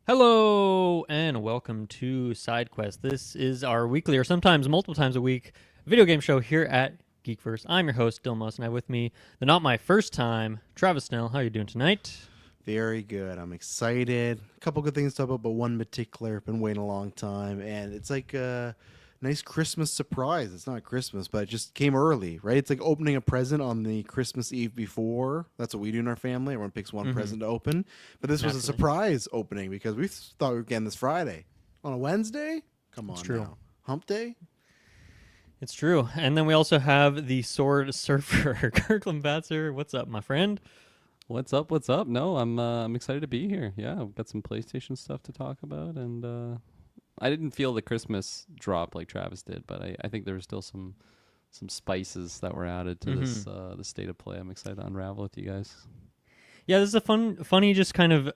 Hello and welcome to Sidequest. This is our weekly, or sometimes multiple times a week, video game show here at Geekverse. I'm your host, Dilmos, and I have with me the not my first time, Travis Snell. How are you doing tonight? Very good. I'm excited. A couple good things to talk about, but one in particular, been waiting a long time, and it's like a nice Christmas surprise. It's not Christmas, but it just came early, right? It's like opening a present on the Christmas Eve before. That's what we do in our family. Everyone picks one present to open, but this was a Naturally. surprise opening because we thought we were getting this Friday on a Wednesday. Come on, true. now. Hump Day. It's true. And then we also have the Sword Surfer, Kirklin Batzer. What's up, my friend? What's up? What's up? No, I'm excited to be here. Yeah, I've got some PlayStation stuff to talk about, and I didn't feel the Christmas drop like Travis did, but I think there were still some spices that were added to this the state of play. I'm excited to unravel with you guys. Yeah, this is a funny, just kind of,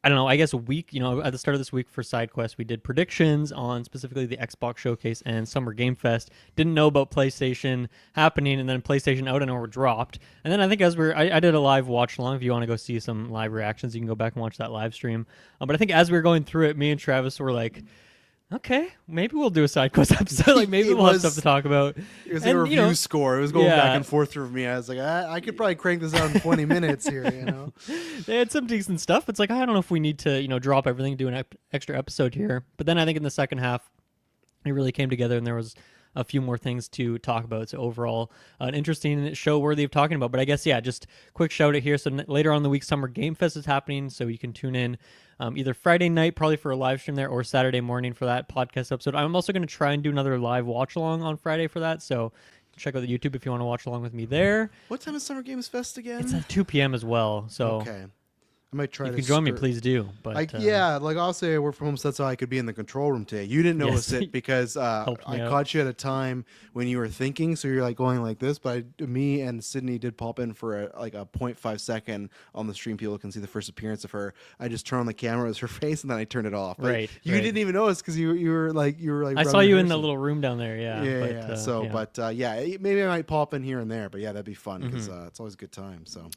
I don't know, I guess a week, at the start of this week for SideQuest, we did predictions on specifically the Xbox Showcase and Summer Game Fest. Didn't know about PlayStation happening, and then PlayStation out and over dropped. And then I think I did a live watch along. If you want to go see some live reactions, you can go back and watch that live stream. But I think as we were going through it, me and Travis were like, okay, maybe we'll do a SideQuest episode. Like maybe we'll have stuff to talk about. It was a review score. It was going back and forth for me. I was like, I could probably crank this out in 20 minutes here, They had some decent stuff. It's like, I don't know if we need to, drop everything, do an extra episode here. But then I think in the second half, it really came together and there was a few more things to talk about. So overall, an interesting show worthy of talking about. But I guess, yeah, just quick shout out here. So later on in the week, Summer Game Fest is happening. So you can tune in either Friday night, probably for a live stream there, or Saturday morning for that podcast episode. I'm also going to try and do another live watch along on Friday for that. So check out the YouTube if you want to watch along with me there. What time is Summer Games Fest again? It's at 2 p.m. as well. So okay. I might try if to you can join me, please do. But yeah, like I'll say I work from home, so that's how I could be in the control room today. You didn't notice Yes. it because I caught you at a time when you were thinking, so you're like going like this. But me and Sydney did pop in for a 0.5 second on the stream. People can see the first appearance of her. I just turned on the camera, it was her face, and then I turned it off. But Right. You didn't even notice because you were like I saw you in the little room down there. Yeah. Maybe I might pop in here and there. But yeah, that'd be fun because it's always a good time. So.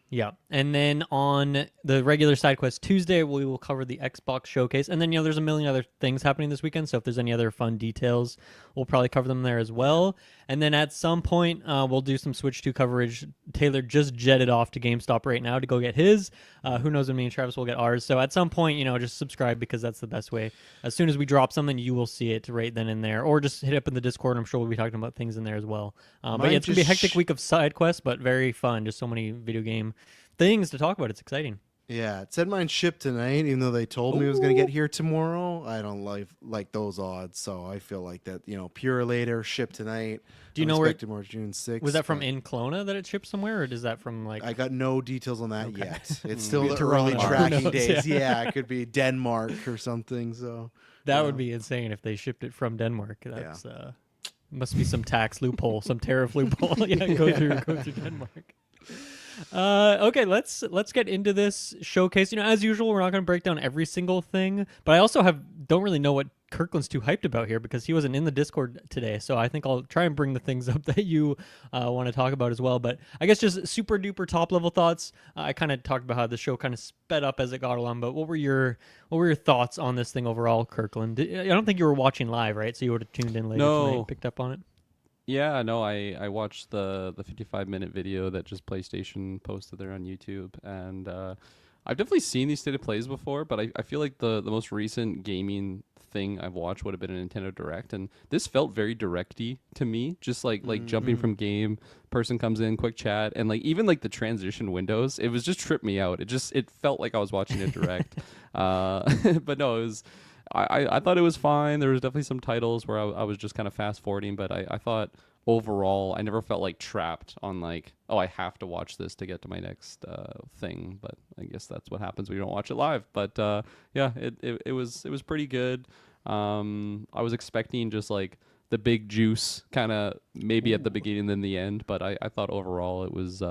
Yeah, and then on the regular SideQuest Tuesday, we will cover the Xbox Showcase, and then there's a million other things happening this weekend. So if there's any other fun details, we'll probably cover them there as well. And then at some point, we'll do some Switch 2 coverage. Taylor just jetted off to GameStop right now to go get his. Who knows when me and Travis will get ours? So at some point, just subscribe because that's the best way. As soon as we drop something, you will see it right then and there, or just hit up in the Discord. I'm sure we'll be talking about things in there as well. But yeah, it's gonna be a hectic week of SideQuest, but very fun. Just so many video game things to talk about. It's exciting. Yeah, it said mine shipped tonight, even though they told me it was going to get here tomorrow. I don't like those odds, so I feel like that, Pure later, shipped tonight. Do you know where more June 6th. Was that from in Kelowna that it shipped somewhere, or is that from I got no details on that yet. It's still the Toronto. early Who tracking knows? days. Yeah. Yeah, it could be Denmark or something. So that would be insane if they shipped it from Denmark. That's must be some tax loophole, some tariff loophole. Go through Denmark. Okay, let's get into this showcase. As usual, we're not going to break down every single thing, but I also don't really know what Kirklin's too hyped about here because he wasn't in the Discord today. So I think I'll try and bring the things up that you want to talk about as well. But I guess just super duper top level thoughts. I kind of talked about how the show kind of sped up as it got along. But what were your thoughts on this thing overall, Kirkland? I don't think you were watching live, right? So you would have tuned in later tonight and picked up on it. Yeah, no, I watched the 55-minute video that just PlayStation posted there on YouTube, and I've definitely seen these state of plays before, but I feel like the most recent gaming thing I've watched would have been a Nintendo Direct, and this felt very directy to me, just like jumping from game, person comes in, quick chat, and even the transition windows, it was just tripped me out. It felt like I was watching a Direct, but no, it was. I thought it was fine. There was definitely some titles where I was just kind of fast forwarding, but I thought overall I never felt trapped on I have to watch this to get to my next thing. But I guess that's what happens when you don't watch it live. But yeah, it was pretty good. I was expecting just the big juice kind of maybe at the beginning than the end, but I thought overall it was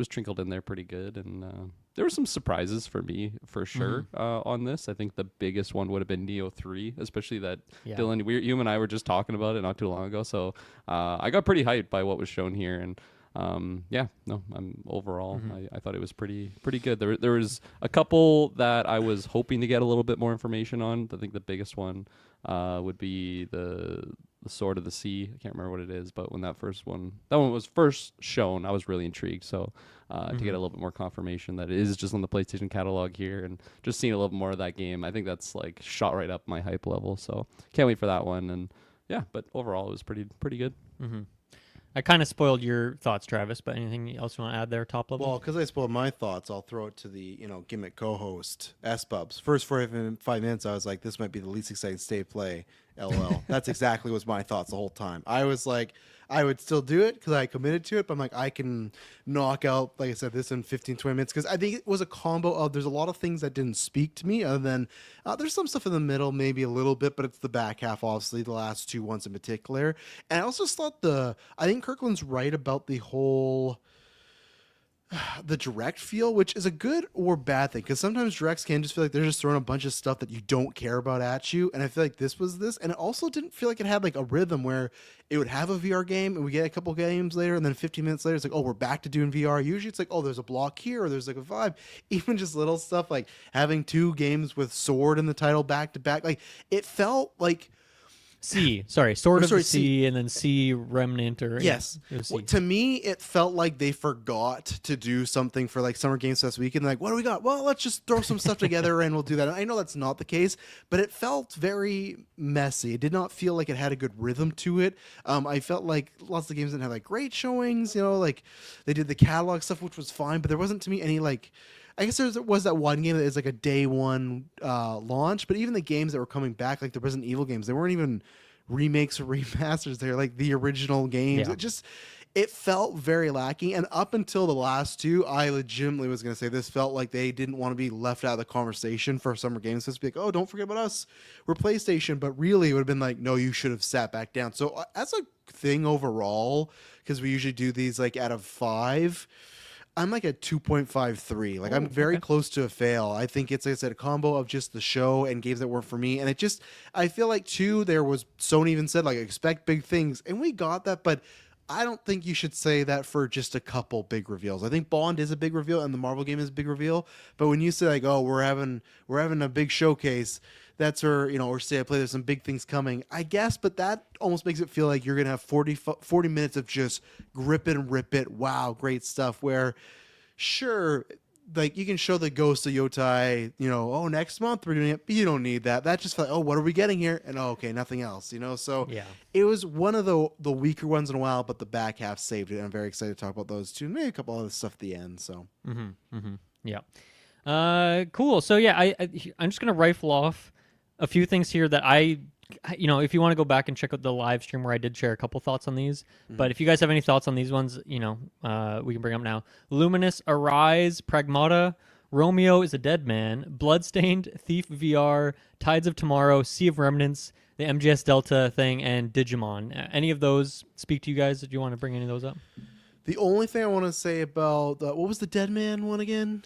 trickled in there pretty good, and there were some surprises for me for sure on this. I think the biggest one would have been Neo 3, especially that Dylan, you and I were just talking about it not too long ago. So I got pretty hyped by what was shown here, and Yeah, no, overall, I thought it was pretty good. There was a couple that I was hoping to get a little bit more information on. I think the biggest one would be the Sword of the Sea. I can't remember what it is, but when that one was first shown, I was really intrigued. So to get a little bit more confirmation that it is just on the PlayStation catalog here, and just seeing a little more of that game, I think that's like shot right up my hype level. So can't wait for that one. And yeah, but overall, it was pretty good. I kind of spoiled your thoughts, Travis, but anything else you want to add there, top level? Well, because I spoiled my thoughts, I'll throw it to the gimmick co-host S-Bubs. First 45 minutes, I was like, this might be the least exciting state of play. LOL. That's exactly was my thoughts the whole time. I was like, I would still do it because I committed to it, but I'm like, I can knock out, like I said, this in 15, 20 minutes because I think it was a combo of there's a lot of things that didn't speak to me other than there's some stuff in the middle, maybe a little bit, but it's the back half, obviously, the last two ones in particular. And I also thought I think Kirklin's right about the whole the direct feel, which is a good or bad thing, because sometimes directs can just feel like they're just throwing a bunch of stuff that you don't care about at you, and I feel like this was this, and it also didn't feel like it had like a rhythm where it would have a VR game and we get a couple games later and then 15 minutes later it's like, oh, we're back to doing VR. Usually it's like, oh, there's a block here or there's like a vibe. Even just little stuff like having two games with Sword in the title back to back, like it felt like Sword of the Sea, and then Sea Remnant, or yes. To me, it felt like they forgot to do something for like Summer Games Fest weekend. Like, what do we got? Well, let's just throw some stuff together and we'll do that. And I know that's not the case, but it felt very messy. It did not feel like it had a good rhythm to it. I felt like lots of games didn't have like great showings. Like they did the catalog stuff, which was fine, but there wasn't to me any like. I guess there was that one game that is like a day one launch, but even the games that were coming back, like the Resident Evil games, they weren't even remakes or remasters. They're like the original games. Yeah. It felt very lacking. And up until the last two, I legitimately was going to say this felt like they didn't want to be left out of the conversation for Summer Games Fest. Be like, oh, don't forget about us. We're PlayStation. But really, it would have been like, no, you should have sat back down. So as a thing overall, because we usually do these like out of 5, I'm like a 2.53. Like I'm very close to a fail. I think it's, like I said, a combo of just the show and games that weren't for me. And I feel like there was, Sony even said like, expect big things. And we got that, but I don't think you should say that for just a couple big reveals. I think Bond is a big reveal and the Marvel game is a big reveal. But when you say like, oh, we're having a big showcase, that's where, or say I play there's some big things coming, I guess, but that almost makes it feel like you're going to have 40 minutes of just grip it and rip it. Wow, great stuff. Where, sure, like you can show the Ghost of Yotai, oh, next month we're doing it, but you don't need that. That just felt like, oh, what are we getting here? And okay, nothing else, So yeah. It was one of the weaker ones in a while, but the back half saved it. I'm very excited to talk about those two, maybe a couple other stuff at the end. So, yeah. Cool. So yeah, I'm just gonna rifle off a few things here that if you want to go back and check out the live stream where I did share a couple thoughts on these, but if you guys have any thoughts on these ones, we can bring them now. Luminous, Arise, Pragmata, Romeo is a Dead Man, Bloodstained, Thief VR, Tides of Tomorrow, Sea of Remnants, the MGS Delta thing, and Digimon. Any of those speak to you guys? Do you want to bring any of those up? The only thing I want to say about what was the Dead Man one again?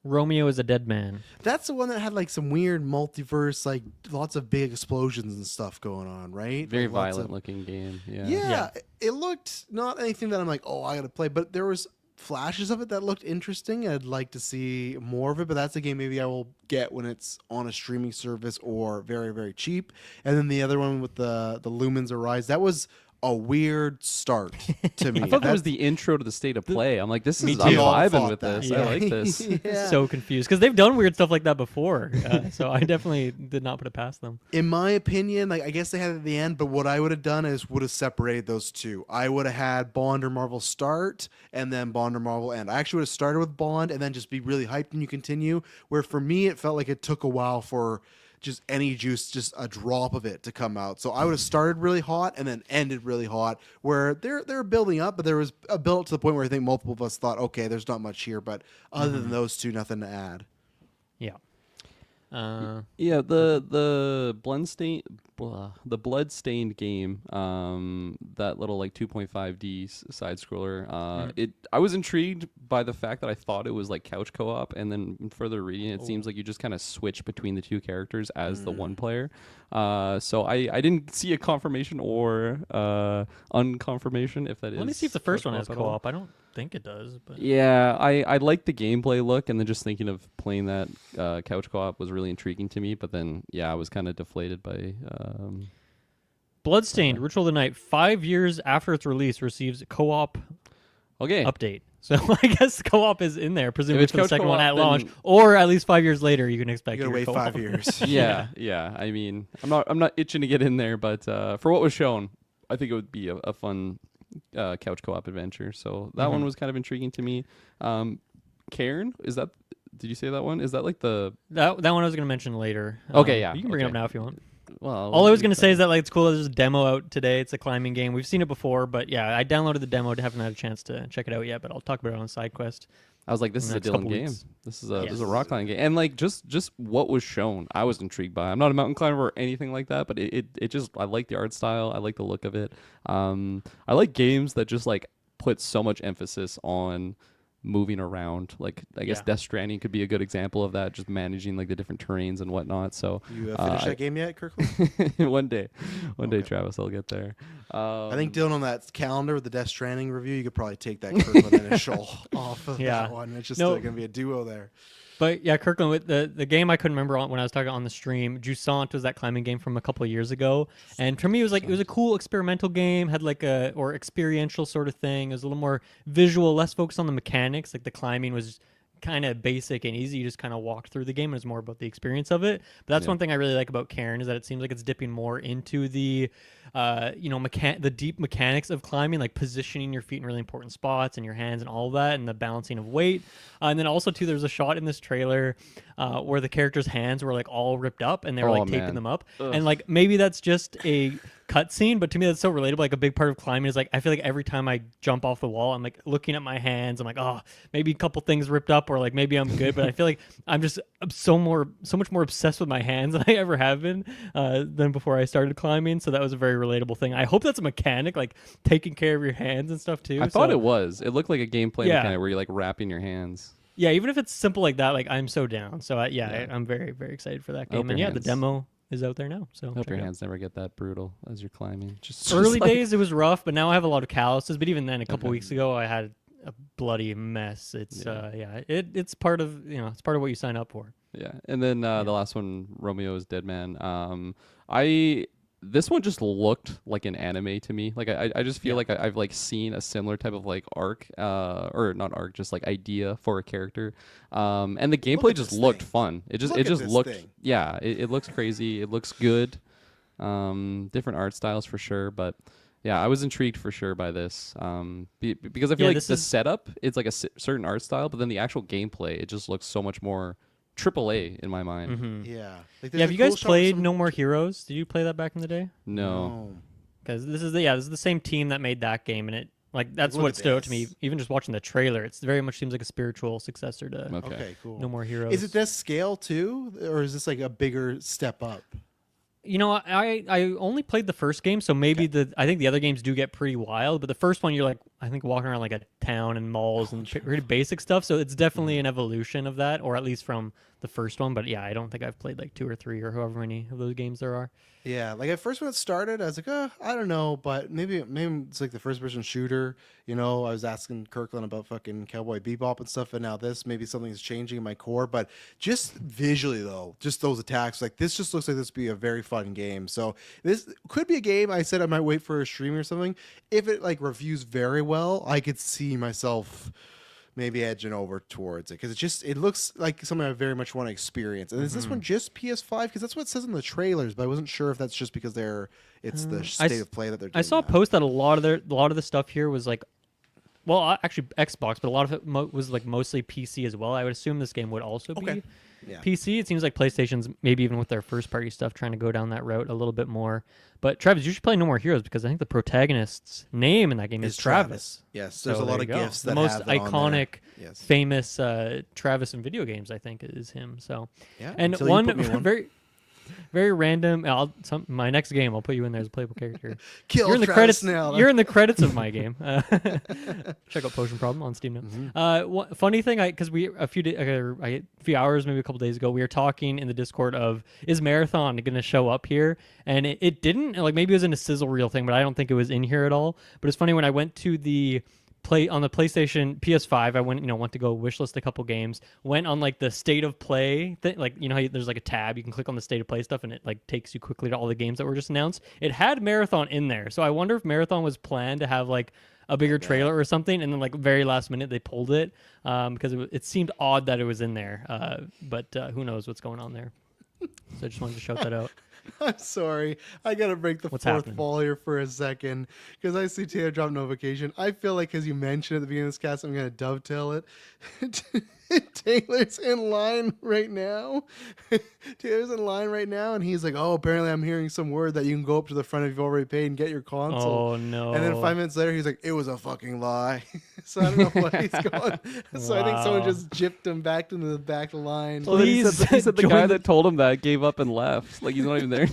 Romeo is a Dead Man. That's the one that had like some weird multiverse, like lots of big explosions and stuff going on, right? Very like violent looking game. Yeah. It looked not anything that I'm like, oh, I got to play, but there was flashes of it that looked interesting. I'd like to see more of it, but that's a game maybe I will get when it's on a streaming service or very, very cheap. And then the other one with the Lumens Arise, that was a weird start to me. I thought that was the intro to the state of play. I'm like, I'm too. vibing with this. Yeah. I like this. Yeah. So confused because they've done weird stuff like that before. So I definitely did not put it past them. In my opinion, like I guess they had it at the end, but what I would have done is would have separated those two. I would have had Bond or Marvel start and then Bond or Marvel end. I actually would have started with Bond and then just be really hyped and you continue. Where for me, it felt like it took a while for just any juice, just a drop of it to come out. So I would have started really hot and then ended really hot, where they're building up, but there was a build to the point where I think multiple of us thought, okay, there's not much here, but other than those two, nothing to add. Yeah. Yeah, the bloodstained game, that little like 2.5D side scroller. I was intrigued by the fact that I thought it was like couch co-op, and then further reading, it seems like you just kind of switch between the two characters as the one player. So I didn't see a confirmation or unconfirmation if that is. Let me see if the first one has co-op at all. co-op. I don't think it does. But Yeah, I like the gameplay look, and then just thinking of playing that couch co-op was really intriguing to me. But then, yeah, I was kind of deflated by. Bloodstained Ritual of the Night, 5 years after its release, receives a co-op update. So I guess co-op is in there, presumably for the second one at launch, or at least 5 years later. You can expect You gotta wait co-op. 5 years. yeah. I mean, I'm not itching to get in there, but for what was shown, I think it would be a fun couch co-op adventure. So that one was kind of intriguing to me. Cairn, is that? Did you say that one? Is that like the that one I was going to mention later? Okay, yeah, you can bring it up now if you want. Well, all I was going to say is that like it's cool. There's a demo out today. It's a climbing game. We've seen it before, but yeah, I downloaded the demo. Haven't had a chance to check it out yet, but I'll talk about it on Sidequest. I was like, this is a Dylan game. This is a rock climbing game, and like just what was shown, I was intrigued by. I'm not a mountain climber or anything like that, but it just, I like the art style. I like the look of it. I like games that just like put so much emphasis on moving around. Like I guess Death Stranding could be a good example of that, just managing like the different terrains and whatnot. So you finished that game yet, Kirklin? one day, Travis, I'll get there. I think Dylan, on that calendar with the Death Stranding review, you could probably take that Kirklin initial off of that one. It's just going to be a duo there. But yeah, Kirkland, with the game I couldn't remember when I was talking on the stream, Jusant was that climbing game from a couple of years ago. And for me, it was like, it was a cool experimental game, had like or experiential sort of thing. It was a little more visual, less focused on the mechanics. Like the climbing was kind of basic and easy. You just kind of walked through the game. It was more about the experience of it. But that's one thing I really like about Cairn, is that it seems like it's dipping more into the the deep mechanics of climbing, like positioning your feet in really important spots and your hands and all of that, and the balancing of weight. And then also too, there's a shot in this trailer where the characters' hands were like all ripped up and they were like taping them up. Ugh. And like maybe that's just a cutscene, but to me that's so relatable. Like a big part of climbing is like, I feel like every time I jump off the wall, I'm like looking at my hands. I'm like, oh, maybe a couple things ripped up, or like maybe I'm good. But I feel like I'm so much more obsessed with my hands than I ever have been than before I started climbing. So that was a very relatable thing. I hope that's a mechanic, like taking care of your hands and stuff too. I thought it was. It looked like a gameplay mechanic where you're like wrapping your hands. Yeah, even if it's simple like that, like I'm so down. So I'm very, very excited for that game. And the demo is out there now. So hope your hands never get that brutal as you're climbing. Just early days it was rough, but now I have a lot of calluses. But even then, a couple weeks ago, I had a bloody mess. It's it's part of it's part of what you sign up for. Yeah, and then the last one, Romeo's Dead Man. This one just looked like an anime to me. Like I just feel like I've like seen a similar type of like arc, or not arc, just like idea for a character. And the gameplay just looked fun. It just looked it looks crazy. It looks good. Different art styles for sure, but yeah, I was intrigued for sure by this. Because I feel like the setup, it's like a certain art style, but then the actual gameplay, it just looks so much more AAA in my mind. Mm-hmm. Yeah. Like have you guys played No More Heroes? Did you play that back in the day? No. Because this is the same team that made that game, and that's what stood out to me. Even just watching the trailer, it very much seems like a spiritual successor to Okay, cool. No More Heroes. Is it this scale too, or is this like a bigger step up? You know, I only played the first game, so maybe I think the other games do get pretty wild, but the first one you're like, I think walking around like a town and malls and pretty basic stuff, so it's definitely an evolution of that, or at least from the first one. But yeah, I don't think I've played like 2 or 3 or however many of those games there are. Yeah, like at first when it started, I was like, I don't know, but maybe it's like the first person shooter. You know, I was asking Kirklin about fucking Cowboy Bebop and stuff, and now maybe something's changing in my core. But just visually though, just those attacks, like this just looks like this would be a very fun game. So this could be a game. I said I might wait for a stream or something. If it like reviews very well, I could see myself maybe edging over towards it, because it looks like something I very much want to experience. And is this one just PS5? Because that's what it says in the trailers, but I wasn't sure if that's just because it's the state of play that they're doing. I saw a post that a lot of the stuff here was like actually Xbox, but a lot of it was like mostly PC as well. I would assume this game would also be PC. It seems like PlayStation's maybe even with their first party stuff trying to go down that route a little bit more. But Travis, you should play No More Heroes because I think the protagonist's name in that game is Travis. Yes, there's So a lot there of you go. gifts The that most have it on iconic, there. Yes. famous Travis in video games, I think, is him. So, Yeah, and until you one put me in one. very random. My next game, I'll put you in there as a playable character. Kill You're in the Travis credits. now. You're in the credits of my game. Check out Potion Problem on Steam now. Funny thing, because a few hours, maybe a couple days ago, we were talking in the Discord of is Marathon going to show up here, and it didn't. Like maybe it was in a sizzle reel thing, but I don't think it was in here at all. But it's funny when I went to the on the PlayStation PS5, I went to go wishlist a couple games, went on like the state of play thing, like how there's like a tab you can click on the state of play stuff and it like takes you quickly to all the games that were just announced. It had Marathon in there, so I wonder if Marathon was planned to have like a bigger trailer or something, and then like very last minute they pulled it because it seemed odd that it was in there, but who knows what's going on there. So I just wanted to shout that out. I'm sorry. I gotta break the What's fourth happening? wall here for a second because I see Taylor drop notification. I feel like as you mentioned at the beginning of this cast, I'm gonna dovetail it. Taylor's in line right now. Taylor's in line right now, and he's like, "Oh, apparently I'm hearing some word that you can go up to the front if you've already paid and get your console." Oh no! And then 5 minutes later, he's like, "It was a fucking lie." So I don't know what he's going. So I think someone Wow. just gypped him back into the back of the line. Well, then he Please said the guy join that told him that gave up and left. Like he's not even there.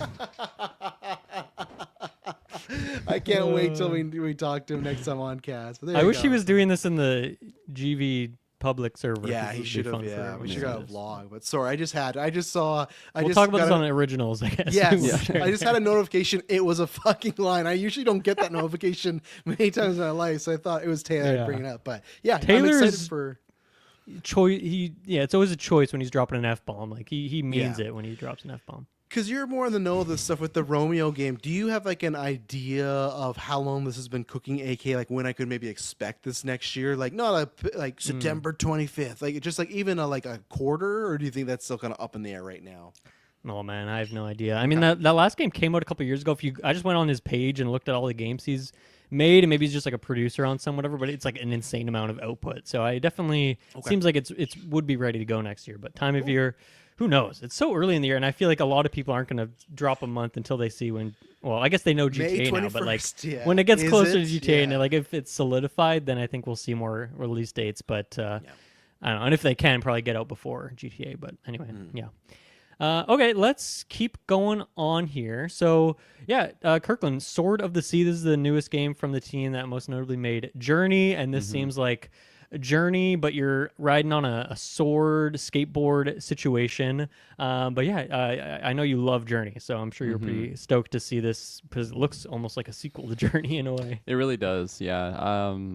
I can't wait till we talk to him next time on cast. But there I you wish he go. was doing this in the GV public server. Yeah, 'cause he it would be should have. fun Yeah, for we everyone should to have a see this. vlog. But sorry, I just saw. We'll talk about this on originals, I guess. Yes, We'll share I just had a notification. It was a fucking line. I usually don't get that notification many times in my life, so I thought it was Taylor Yeah. bringing it up. But yeah, I'm Taylor's excited for. choice. It's always a choice when he's dropping an F-bomb. Like he means Yeah. it when he drops an F-bomb. Because you're more in the know of this stuff with the Romeo game. Do you have like an idea of how long this has been cooking? AK, like when I could maybe expect this next year? Like not like September 25th, like just like even like a quarter, or do you think that's still kind of up in the air right now? Oh man, I have no idea. I mean, that last game came out a couple years ago. I just went on his page and looked at all the games he's made, and maybe he's just like a producer on some whatever. But it's like an insane amount of output. So I definitely seems like it's would be ready to go next year. But time of year, who knows? It's so early in the year, and I feel like a lot of people aren't going to drop a month until they see when. Well, I guess they know GTA now, but like 21st, yeah. when it gets Is closer it? to GTA, and Yeah. like if it's solidified, then I think we'll see more release dates. But I don't know, and if they can, probably get out before GTA. But anyway, yeah. Okay, let's keep going on here. So, Kirklin, Sword of the Sea. This is the newest game from the team that most notably made Journey, and this seems like a Journey, but you're riding on a sword skateboard situation. But yeah, I know you love Journey, so I'm sure you're pretty stoked to see this because it looks almost like a sequel to Journey in a way. It really does, yeah.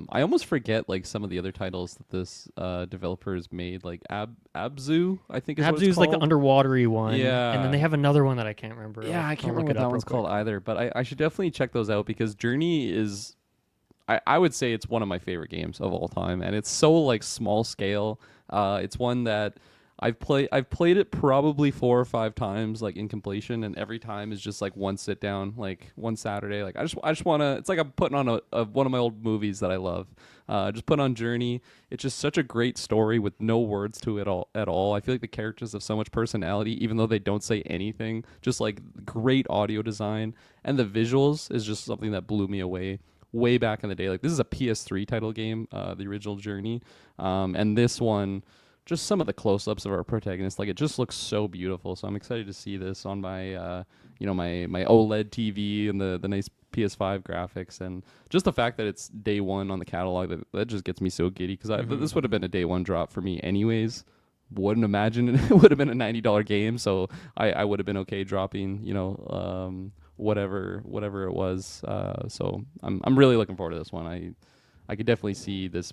I almost forget like some of the other titles that this developer has made, like Abzu, I think is what it's Abzu's like the called. underwatery one, Yeah. and then they have another one that I can't remember. Yeah, I I'll can't look remember it what that up one's real quick. called either, but I should definitely check those out because Journey is, I would say it's one of my favorite games of all time, and it's so like small scale. It's one that I've played it probably 4 or 5 times, like in completion, and every time is just like one sit down, like one Saturday. Like I just want to. It's like I'm putting on one of my old movies that I love. Just put on Journey. It's just such a great story with no words to it at all. I feel like the characters have so much personality, even though they don't say anything. Just like great audio design, and the visuals is just something that blew me away. Way back in the day, like this is a PS3 title game, the original Journey, and this one, just some of the close-ups of our protagonist, like it just looks so beautiful. So I'm excited to see this on my, my OLED TV and the nice PS5 graphics, and just the fact that it's day one on the catalog, that just gets me so giddy because this would have been a day one drop for me anyways. Wouldn't imagine it would have been a $90 game, so I would have been okay dropping, whatever it was. So I'm really looking forward to this one. I could definitely see this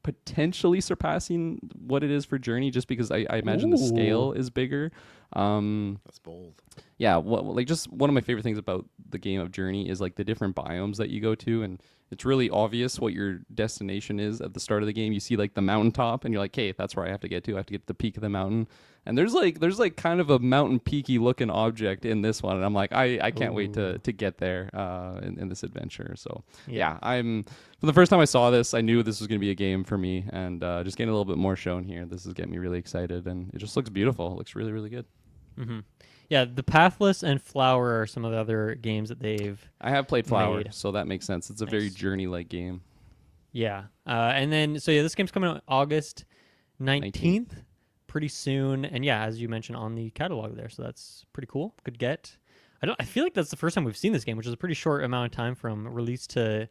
potentially surpassing what it is for Journey, just because I imagine the scale is bigger. That's bold. Yeah, like just one of my favorite things about the game of Journey is like the different biomes that you go to, and it's really obvious what your destination is at the start of the game. You see like the mountaintop, and you're like, "Hey, that's where I have to get to. I have to get to the peak of the mountain." And there's like kind of a mountain peaky looking object in this one, and I'm like, I can't wait to get there in this adventure. So yeah, I'm for the first time I saw this, I knew this was going to be a game for me, and just getting a little bit more shown here, this is getting me really excited, and it just looks beautiful. It looks really, really good. Mm-hmm. Yeah, the Pathless and Flower are some of the other games that I have played Flower, made. so that makes sense. It's a very journey-like game. Yeah, and then so this game's coming out August 19th. Pretty soon, and yeah, as you mentioned on the catalog there, so that's pretty cool. Good get. I feel like that's the first time we've seen this game, which is a pretty short amount of time from release to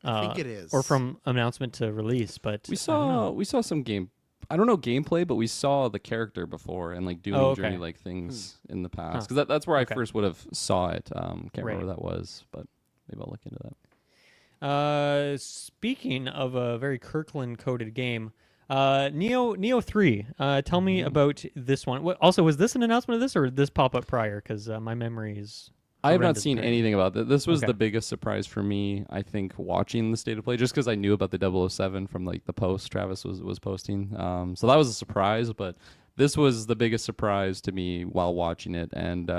I think it is, or from announcement to release. But we saw some game. I don't know gameplay, but we saw the character before and like doing journey like things in the past, because that's where I first would have saw it. Can't remember where that was, but maybe I'll look into that. Speaking of a very Kirklin coded game. Neo 3. Tell me about this one. Also, was this an announcement of this, or did this pop up prior? Because my memory is. I have not seen anything about that. This was the biggest surprise for me, I think, watching the state of play, just because I knew about the 007 from like the post Travis was posting. So that was a surprise, but this was the biggest surprise to me while watching it. And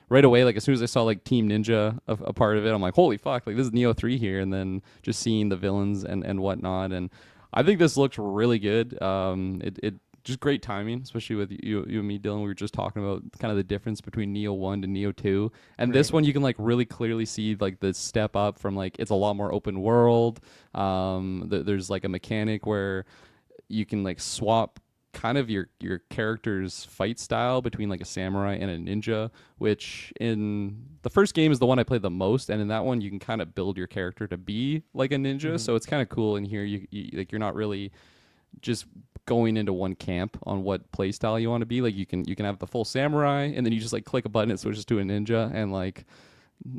right away, like as soon as I saw like Team Ninja a part of it, I'm like, holy fuck, like this is Neo 3 here. And then just seeing the villains and whatnot, and I think this looks really good. It just great timing, especially with you and me, Dylan. We were just talking about kind of the difference between Neo 1 to Neo 2. And this one, you can like really clearly see like the step up from like, it's a lot more open world. There's like a mechanic where you can like swap kind of your character's fight style between like a samurai and a ninja, which in the first game is the one I played the most, and in that one you can kind of build your character to be like a ninja. So it's kind of cool in here. You like, you're not really just going into one camp on what play style you want to be. Like you can have the full samurai, and then you just like click a button, it switches to a ninja, and like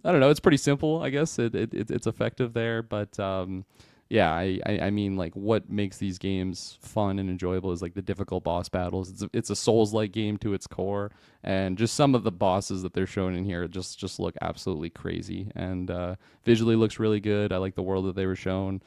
I don't know, it's pretty simple. I guess it's effective there, but yeah, I mean, like, what makes these games fun and enjoyable is like the difficult boss battles. It's a Souls-like game to its core, and just some of the bosses that they're showing in here just look absolutely crazy, and visually looks really good. I like the world that they were shown.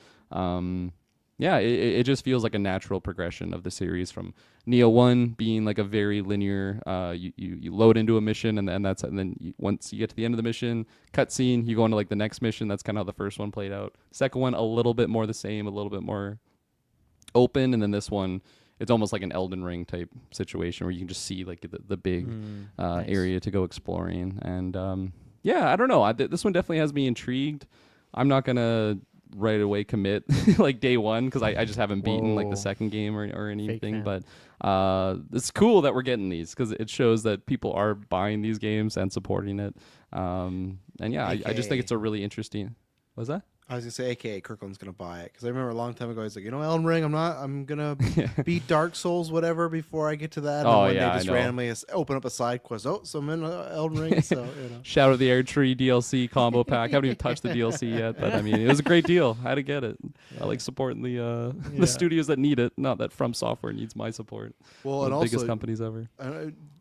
Yeah, it just feels like a natural progression of the series from Neo 1 being like a very linear, you load into a mission, and then once you get to the end of the mission, cutscene, you go into like the next mission. That's kind of how the first one played out. Second one, a little bit more the same, a little bit more open, and then this one, it's almost like an Elden Ring type situation where you can just see like the big area to go exploring. And yeah, I don't know. This one definitely has me intrigued. I'm not going to right away commit like day one, because I just haven't beaten like the second game or anything, but it's cool that we're getting these, because it shows that people are buying these games and supporting it, and yeah, I just think it's a really interesting. What's that? I was gonna say, AKA Kirkland's gonna buy it, because I remember a long time ago he's like, Elden Ring, I'm gonna beat Dark Souls whatever before I get to that. And then one day just randomly open up a side quest. Oh, so I'm in Elden Ring. So Shadow of the Air Tree DLC combo pack. I haven't even touched the DLC yet, but I mean, it was a great deal. I had to get it. I like supporting the studios that need it, not that From Software needs my support. Well, one and of the also, biggest companies ever.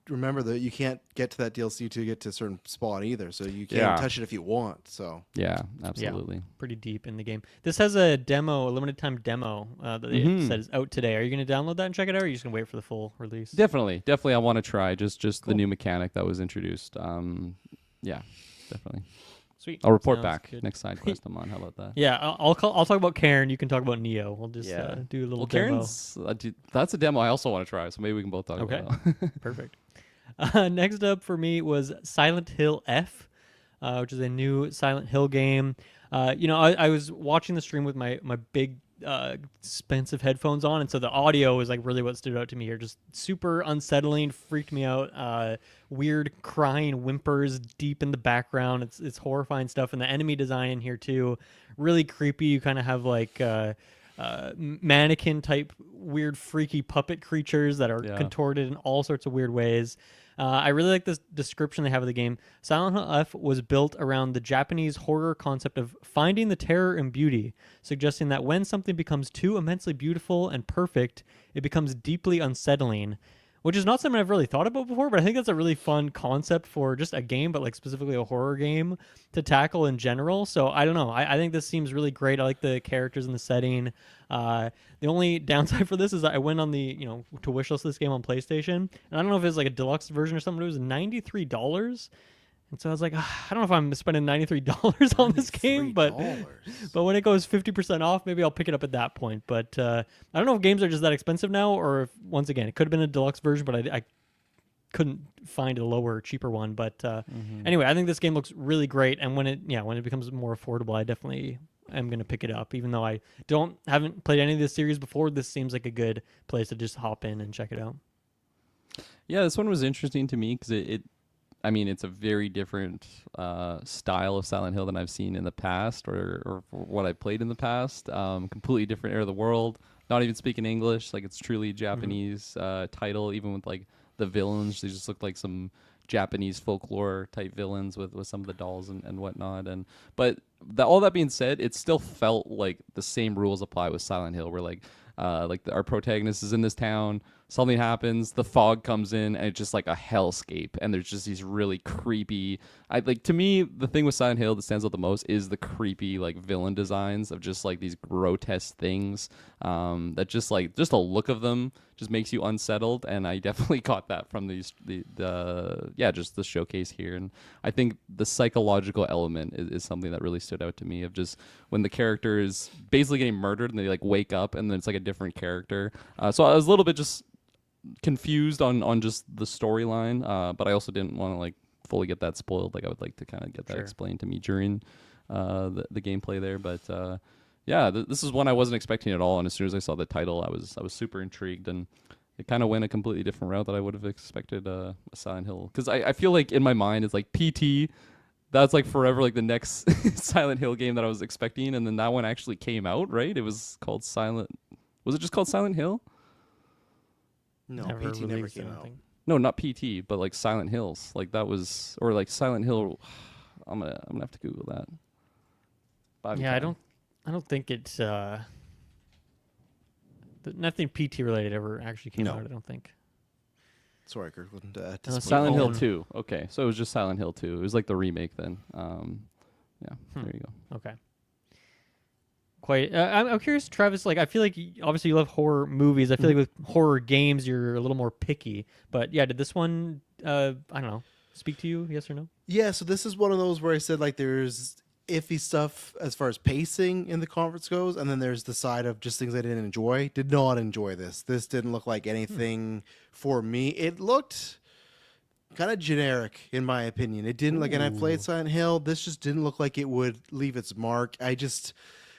Remember that you can't get to that DLC to get to a certain spot either, so you can't touch it if you want. So yeah, absolutely. Yeah, pretty deep in the game. This has a demo, a limited time demo that they said is out today. Are you going to download that and check it out, or are you just going to wait for the full release? Definitely. I want to try just cool. The new mechanic that was introduced. Yeah, definitely. Sweet. I'll report back next Sidequest I'm on. How about that? Yeah, I'll talk about Karen. You can talk about Neo. We'll just do a little demo. Karen's, that's a demo I also want to try, so maybe we can both talk about it. Perfect. Next up for me was Silent Hill F, which is a new Silent Hill game. I was watching the stream with my big expensive headphones on, and so the audio is like really what stood out to me here. Just super unsettling, freaked me out. Weird crying whimpers deep in the background. It's horrifying stuff, and the enemy design in here too, really creepy. You kind of have like mannequin type weird freaky puppet creatures that are contorted in all sorts of weird ways. I really like this description they have of the game. Silent Hill F was built around the Japanese horror concept of finding the terror in beauty, suggesting that when something becomes too immensely beautiful and perfect, it becomes deeply unsettling. which is not something I've really thought about before, but I think that's a really fun concept for just a game, but like specifically a horror game to tackle in general. So I don't know. I think this seems really great. I like the characters and the setting. The only downside for this is that I went on the, to wishlist this game on PlayStation, and I don't know if it's like a deluxe version or something, but it was $93. And so I was like, I don't know if I'm spending $93 on this game, but when it goes 50% off, maybe I'll pick it up at that point. But I don't know if games are just that expensive now, or if, once again, it could have been a deluxe version, but I couldn't find a lower, cheaper one. But anyway, I think this game looks really great, and when it becomes more affordable, I definitely am going to pick it up. Even though I haven't played any of this series before, this seems like a good place to just hop in and check it out. Yeah, this one was interesting to me because it's a very different style of Silent Hill than I've seen in the past or what I played in the past. Completely different area of the world. Not even speaking English. Like, it's truly Japanese title, even with like the villains. They just look like some Japanese folklore type villains with some of the dolls and whatnot. But all that being said, it still felt like the same rules apply with Silent Hill, where our protagonist is in this town, something happens, the fog comes in, and it's just like a hellscape, and there's just these really creepy, to me, the thing with Silent Hill that stands out the most is the creepy like villain designs of just like these grotesque things that just a look of them just makes you unsettled, and I definitely got that from just the showcase here. And I think the psychological element is something that really stood out to me, of just when the character is basically getting murdered and they like wake up and then it's like a different character. So I was a little bit just confused on just the storyline, but I also didn't want to like fully get that spoiled. Like, I would like to kind of get that explained to me during the gameplay there. But this is one I wasn't expecting at all, and as soon as I saw the title, I was super intrigued, and it kind of went a completely different route that I would have expected a Silent Hill, because I feel like in my mind it's like PT. That's like forever like the next Silent Hill game that I was expecting, and then that one actually came out, right? It was called Was it just called Silent Hill? No, PT never came out. No, not PT, but like Silent Hills. Like that was, or like Silent Hill. I'm gonna have to Google that. I don't think it's nothing PT related ever actually came out. I don't think. Sorry, Kirklin. Silent Hill 2. Okay, so it was just Silent Hill 2. It was like the remake then. There you go. Okay. Quite. I'm curious, Travis. Like, I feel like obviously you love horror movies. I feel like with horror games you're a little more picky. But yeah, did this one? I don't know. Speak to you? Yes or no? Yeah. So this is one of those where I said like there's iffy stuff as far as pacing in the conference goes, and then there's the side of just things I didn't enjoy. Did not enjoy this. This didn't look like anything for me. It looked kind of generic in my opinion. It didn't and I played Silent Hill. This just didn't look like it would leave its mark.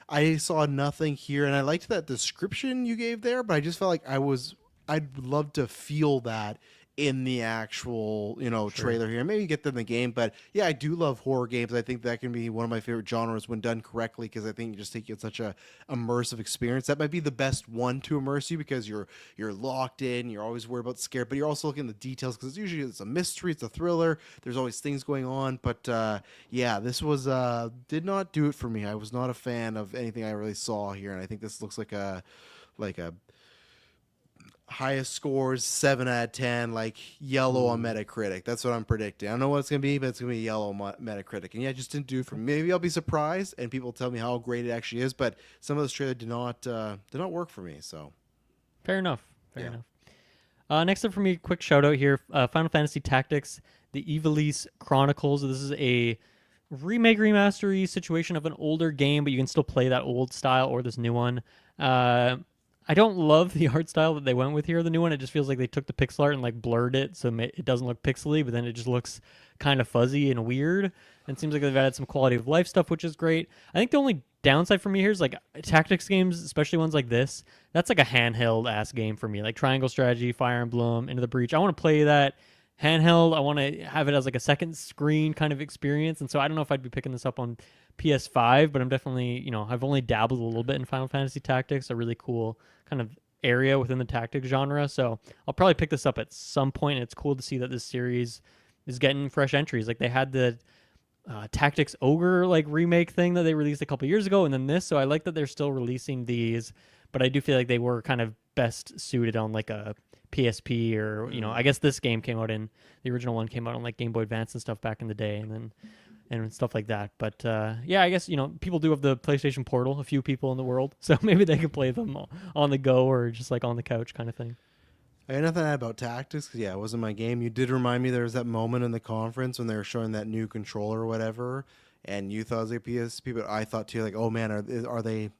I saw nothing here, and I liked that description you gave there, but I just felt like I'd love to feel that in the actual, trailer here. Maybe get them in the game, but yeah, I do love horror games. I think that can be one of my favorite genres when done correctly, because I think you just take it such a immersive experience. That might be the best one to immerse you, because you're locked in, you're always worried about scared, but you're also looking at the details, because it's a mystery, it's a thriller, there's always things going on. But this was did not do it for me. I was not a fan of anything I really saw here, and I think this looks like a highest scores 7 out of 10, like yellow on Metacritic. That's what I'm predicting. I don't know what it's gonna be, but it's gonna be yellow Metacritic. And yeah, it just didn't do it for me. Maybe I'll be surprised and people tell me how great it actually is, but some of this trailer did not work for me. So fair enough. Next up for me, quick shout out here: Final Fantasy Tactics: The Ivalice Chronicles. This is a remake remastery situation of an older game, but you can still play that old style or this new one. I don't love the art style that they went with here, the new one. It just feels like they took the pixel art and like blurred it so it doesn't look pixely, but then it just looks kind of fuzzy and weird. And it seems like they've added some quality of life stuff, which is great. I think the only downside for me here is like tactics games, especially ones like this, that's like a handheld ass game for me. Like Triangle Strategy, Fire Emblem, Into the Breach. I want to play that handheld. I want to have it as like a second screen kind of experience. And so I don't know if I'd be picking this up on PS5, but I'm definitely, I've only dabbled a little bit in Final Fantasy Tactics, a really cool kind of area within the tactics genre. So I'll probably pick this up at some point. And it's cool to see that this series is getting fresh entries. Like they had the Tactics Ogre like remake thing that they released a couple years ago, and then this. So I like that they're still releasing these, but I do feel like they were kind of best suited on like a PSP or I guess this game came out in the original one came out on like Game Boy Advance and stuff back in the day, and stuff like that. But yeah, I guess people do have the PlayStation Portal. A few people in the world, so maybe they can play them on the go or just like on the couch kind of thing. I got nothing to add about tactics. 'Cause, yeah, it wasn't my game. You did remind me there was that moment in the conference when they were showing that new controller or whatever, and you thought it was a PSP, but I thought too, like, oh man, are they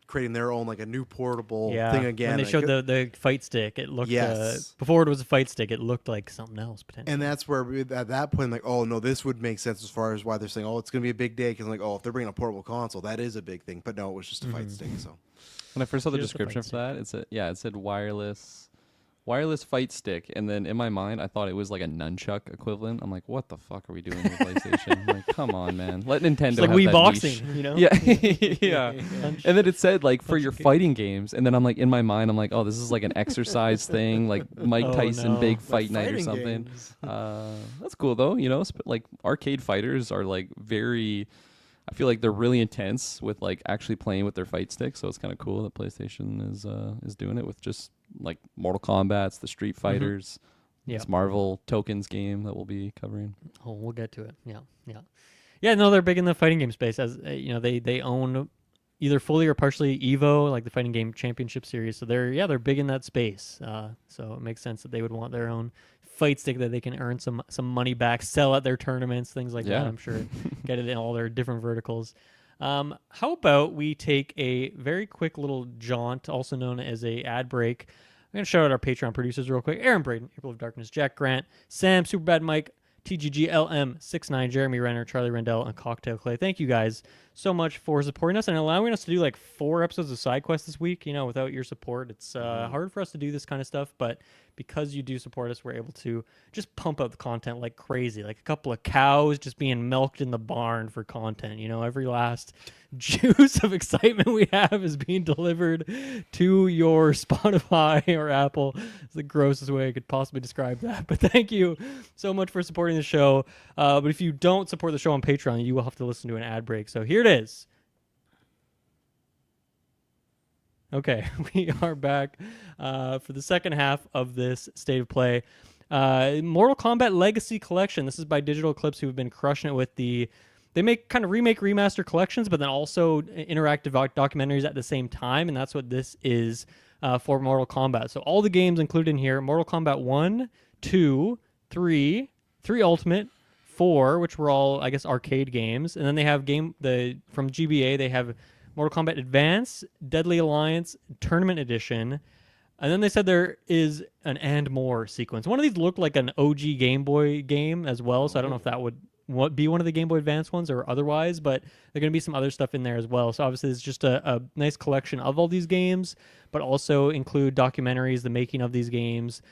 creating their own like a new portable thing again? When they showed the fight stick, it looked Yes. before it was a fight stick, it looked like something else potentially. And that's where at that point, like, oh no, this would make sense as far as why they're saying, oh, it's going to be a big day, because like, oh, if they're bringing a portable console, that is a big thing. But no, it was just a fight stick. So When I first saw the Just a description fight for that, it said wireless fight stick, and then in my mind I thought it was like a nunchuck equivalent. I'm like, what the fuck are we doing with PlayStation? I'm like, come on, man, let Nintendo It's like have Wii that boxing, niche. Yeah. And then it said like for your game. fighting games, and then I'm like, in my mind I'm like, oh, this is like an exercise thing, like Mike Oh, Tyson no. big Like fight night or fighting something. games. That's cool though, like arcade fighters are like very, I feel like they're really intense with like actually playing with their fight sticks, so it's kind of cool that PlayStation is doing it with just like Mortal Kombat's, the Street Fighters, Yeah. this Marvel Tokens game that we'll be covering. Oh, we'll get to it. Yeah. No, they're big in the fighting game space. As they own either fully or partially Evo, like the fighting game championship series. So they're big in that space. So it makes sense that they would want their own fight stick that they can earn some money back, sell at their tournaments, things like Yeah. that. I'm sure get it in all their different verticals. How about we take a very quick little jaunt, also known as a ad break. I'm going to shout out our Patreon producers real quick. Aaron Braden, April of Darkness, Jack Grant, Sam, Superbad Mike, TGGLM69, Jeremy Renner, Charlie Rendell, and Cocktail Clay. Thank you guys so much for supporting us and allowing us to do like 4 episodes of Sidequest this week. Without your support, it's hard for us to do this kind of stuff, but because you do support us, we're able to just pump out the content like crazy, like a couple of cows just being milked in the barn for content. Every last juice of excitement we have is being delivered to your Spotify or Apple. It's the grossest way I could possibly describe that. But thank you so much for supporting the show. But if you don't support the show on Patreon, you will have to listen to an ad break. So here it is. Okay, we are back for the second half of this State of Play. Mortal Kombat Legacy Collection. This is by Digital Eclipse, who have been crushing it with they make kind of remake, remaster collections, but then also interactive documentaries at the same time, and that's what this is for Mortal Kombat. So all the games included in here: Mortal Kombat 1, 2, 3, 3 Ultimate, 4, which were all, I guess, arcade games, and then they have from GBA, they have Mortal Kombat Advance, Deadly Alliance, Tournament Edition, and then they said there is an and more sequence. One of these looked like an OG Game Boy game as well, so I don't know if that would be one of the Game Boy Advance ones or otherwise, but there's going to be some other stuff in there as well. So obviously it's just a nice collection of all these games, but also include documentaries, the making of these games.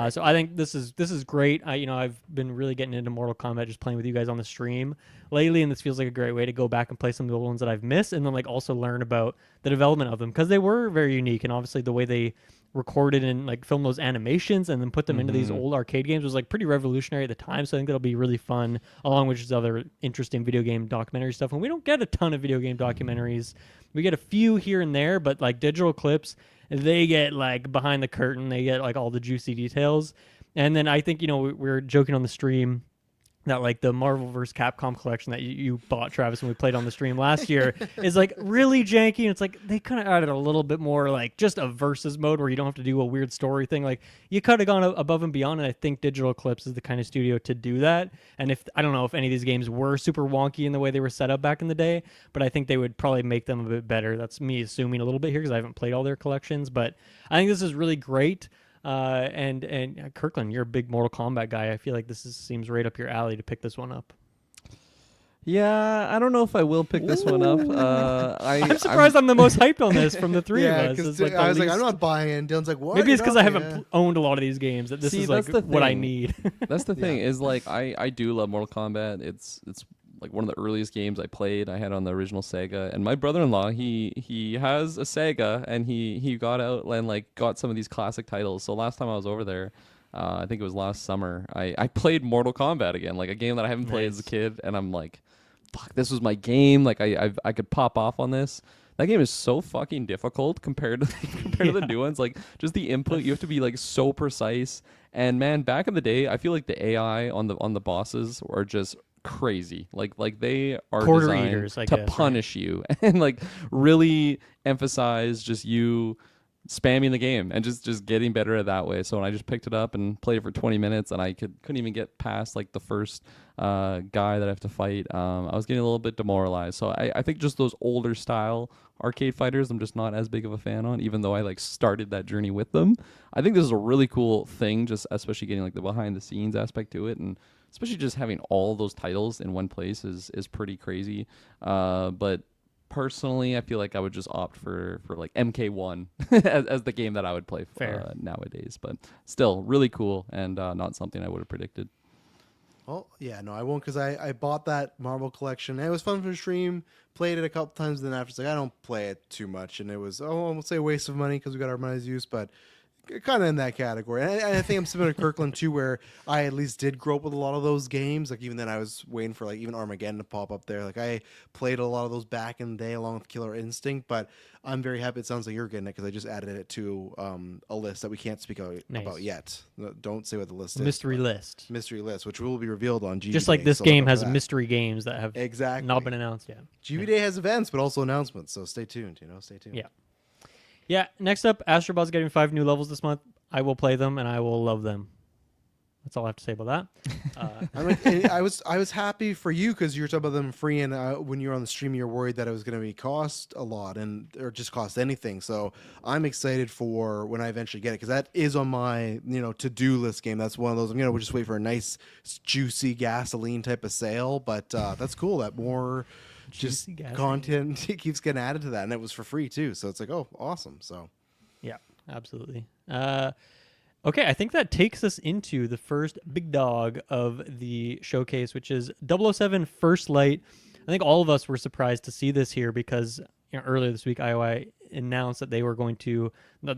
So I think this is great. I've been really getting into Mortal Kombat just playing with you guys on the stream lately, and this feels like a great way to go back and play some of the old ones that I've missed, and then like also learn about the development of them, because they were very unique, and obviously the way they recorded and like filmed those animations and then put them into these old arcade games was like pretty revolutionary at the time. So I think that'll be really fun, along with just other interesting video game documentary stuff. And we don't get a ton of video game documentaries. We get a few here and there, but like Digital Clips, they get like behind the curtain. They get like all the juicy details. And then I think, we were joking on the stream that like the Marvel vs. Capcom collection that you bought, Travis, when we played on the stream last year is like really janky. And it's like they kind of added a little bit more like just a versus mode where you don't have to do a weird story thing. Like you could have gone above and beyond. And I think Digital Eclipse is the kind of studio to do that. And I don't know if any of these games were super wonky in the way they were set up back in the day, but I think they would probably make them a bit better. That's me assuming a little bit here because I haven't played all their collections, but I think this is really great. And Kirklin, you're a big Mortal Kombat guy. I feel like seems right up your alley to pick this one up. Yeah, I don't know if I will pick this one up. I'm surprised I'm the most hyped on this from the three of us. because It's I was like, I'm not buying it. And Dylan's like, what? Maybe it's because I haven't Yeah. owned a lot of these games that this See, is like that's the what I thing. need. That's the thing is like I do love Mortal Kombat. It's like one of the earliest games I played. I had on the original Sega, and my brother-in-law he has a Sega, and he got out and like got some of these classic titles. So last time I was over there, I think it was last summer, I played Mortal Kombat again, like a game that I haven't played as a kid, and I'm like, fuck, this was my game. Like I could pop off on this. That game is so fucking difficult compared to compared to the new ones. Like, just the input, you have to be like so precise. And man, back in the day, I feel like the AI on the bosses are just crazy. Like they are Quarter designed eaters, I to guess, right? punish you and like really emphasize just you spamming the game and just getting better at that way. So when I just picked it up and played it for 20 minutes and I couldn't even get past like the first guy that I have to fight, I was getting a little bit demoralized. So I think just those older style arcade fighters I'm just not as big of a fan on, even though I like started that journey with them. I think this is a really cool thing, just especially getting like the behind the scenes aspect to it, and especially just having all those titles in one place is pretty crazy. But personally, I feel like I would just opt for like MK1 as the game that I would play nowadays. But still, really cool and not something I would have predicted. Well, yeah, no, I won't, because I bought that Marvel collection. And it was fun for the stream. Played it a couple times, and then after it's like I don't play it too much, and it was I won't say a waste of money because we got our money's use, but kind of in that category. And I think I'm similar to Kirklin too, where I at least did grow up with a lot of those games. Like even then, I was waiting for like even Armageddon to pop up there. Like I played a lot of those back in the day, along with Killer Instinct. But I'm very happy. It sounds like you're getting it because I just added it to a list that we can't speak about yet. Don't say what the list is. Mystery list, which will be revealed on GV just like Day, this so game look out has for that. mystery games that have not been announced yet. GV Day has events, but also announcements. So stay tuned. Stay tuned. Yeah. Next up, Astrobot's getting 5 new levels this month. I will play them and I will love them. That's all I have to say about that. I was happy for you because you were talking about them free, and when you were on the stream, you were worried that it was going to be cost a lot or just cost anything. So I'm excited for when I eventually get it, because that is on my to-do list game. That's one of those. We'll just wait for a nice juicy gasoline type of sale, but that's cool that more just content keeps getting added to that, and it was for free too. So it's like, oh, awesome. So yeah, absolutely. Okay, I think that takes us into the first big dog of the showcase, which is 007 First Light. I think all of us were surprised to see this here because earlier this week, IOI announced that they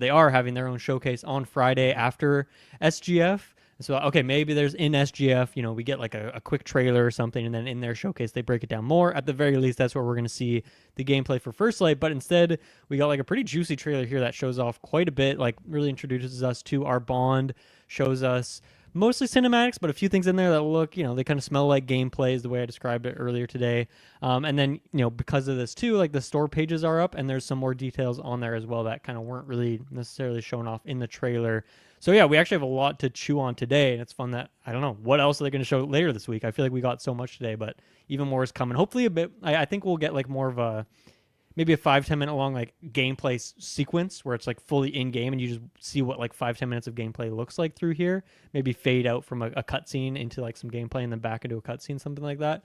are having their own showcase on Friday after SGF. So, okay, maybe there's in SGF, we get like a quick trailer or something, and then in their showcase, they break it down more. At the very least, that's where we're going to see the gameplay for First Light. But instead, we got like a pretty juicy trailer here that shows off quite a bit, like really introduces us to our Bond, shows us mostly cinematics, but a few things in there that look, they kind of smell like gameplay is the way I described it earlier today. And then, because of this too, like the store pages are up and there's some more details on there as well that kind of weren't really necessarily shown off in the trailer. So yeah, we actually have a lot to chew on today, and it's fun that, I don't know, what else are they going to show later this week? I feel like we got so much today, but even more is coming. Hopefully a bit, I think we'll get like more of maybe a 5-10 minute long like gameplay sequence where it's like fully in game and you just see what like 5-10 minutes of gameplay looks like through here. Maybe fade out from a cutscene into like some gameplay and then back into a cutscene, something like that.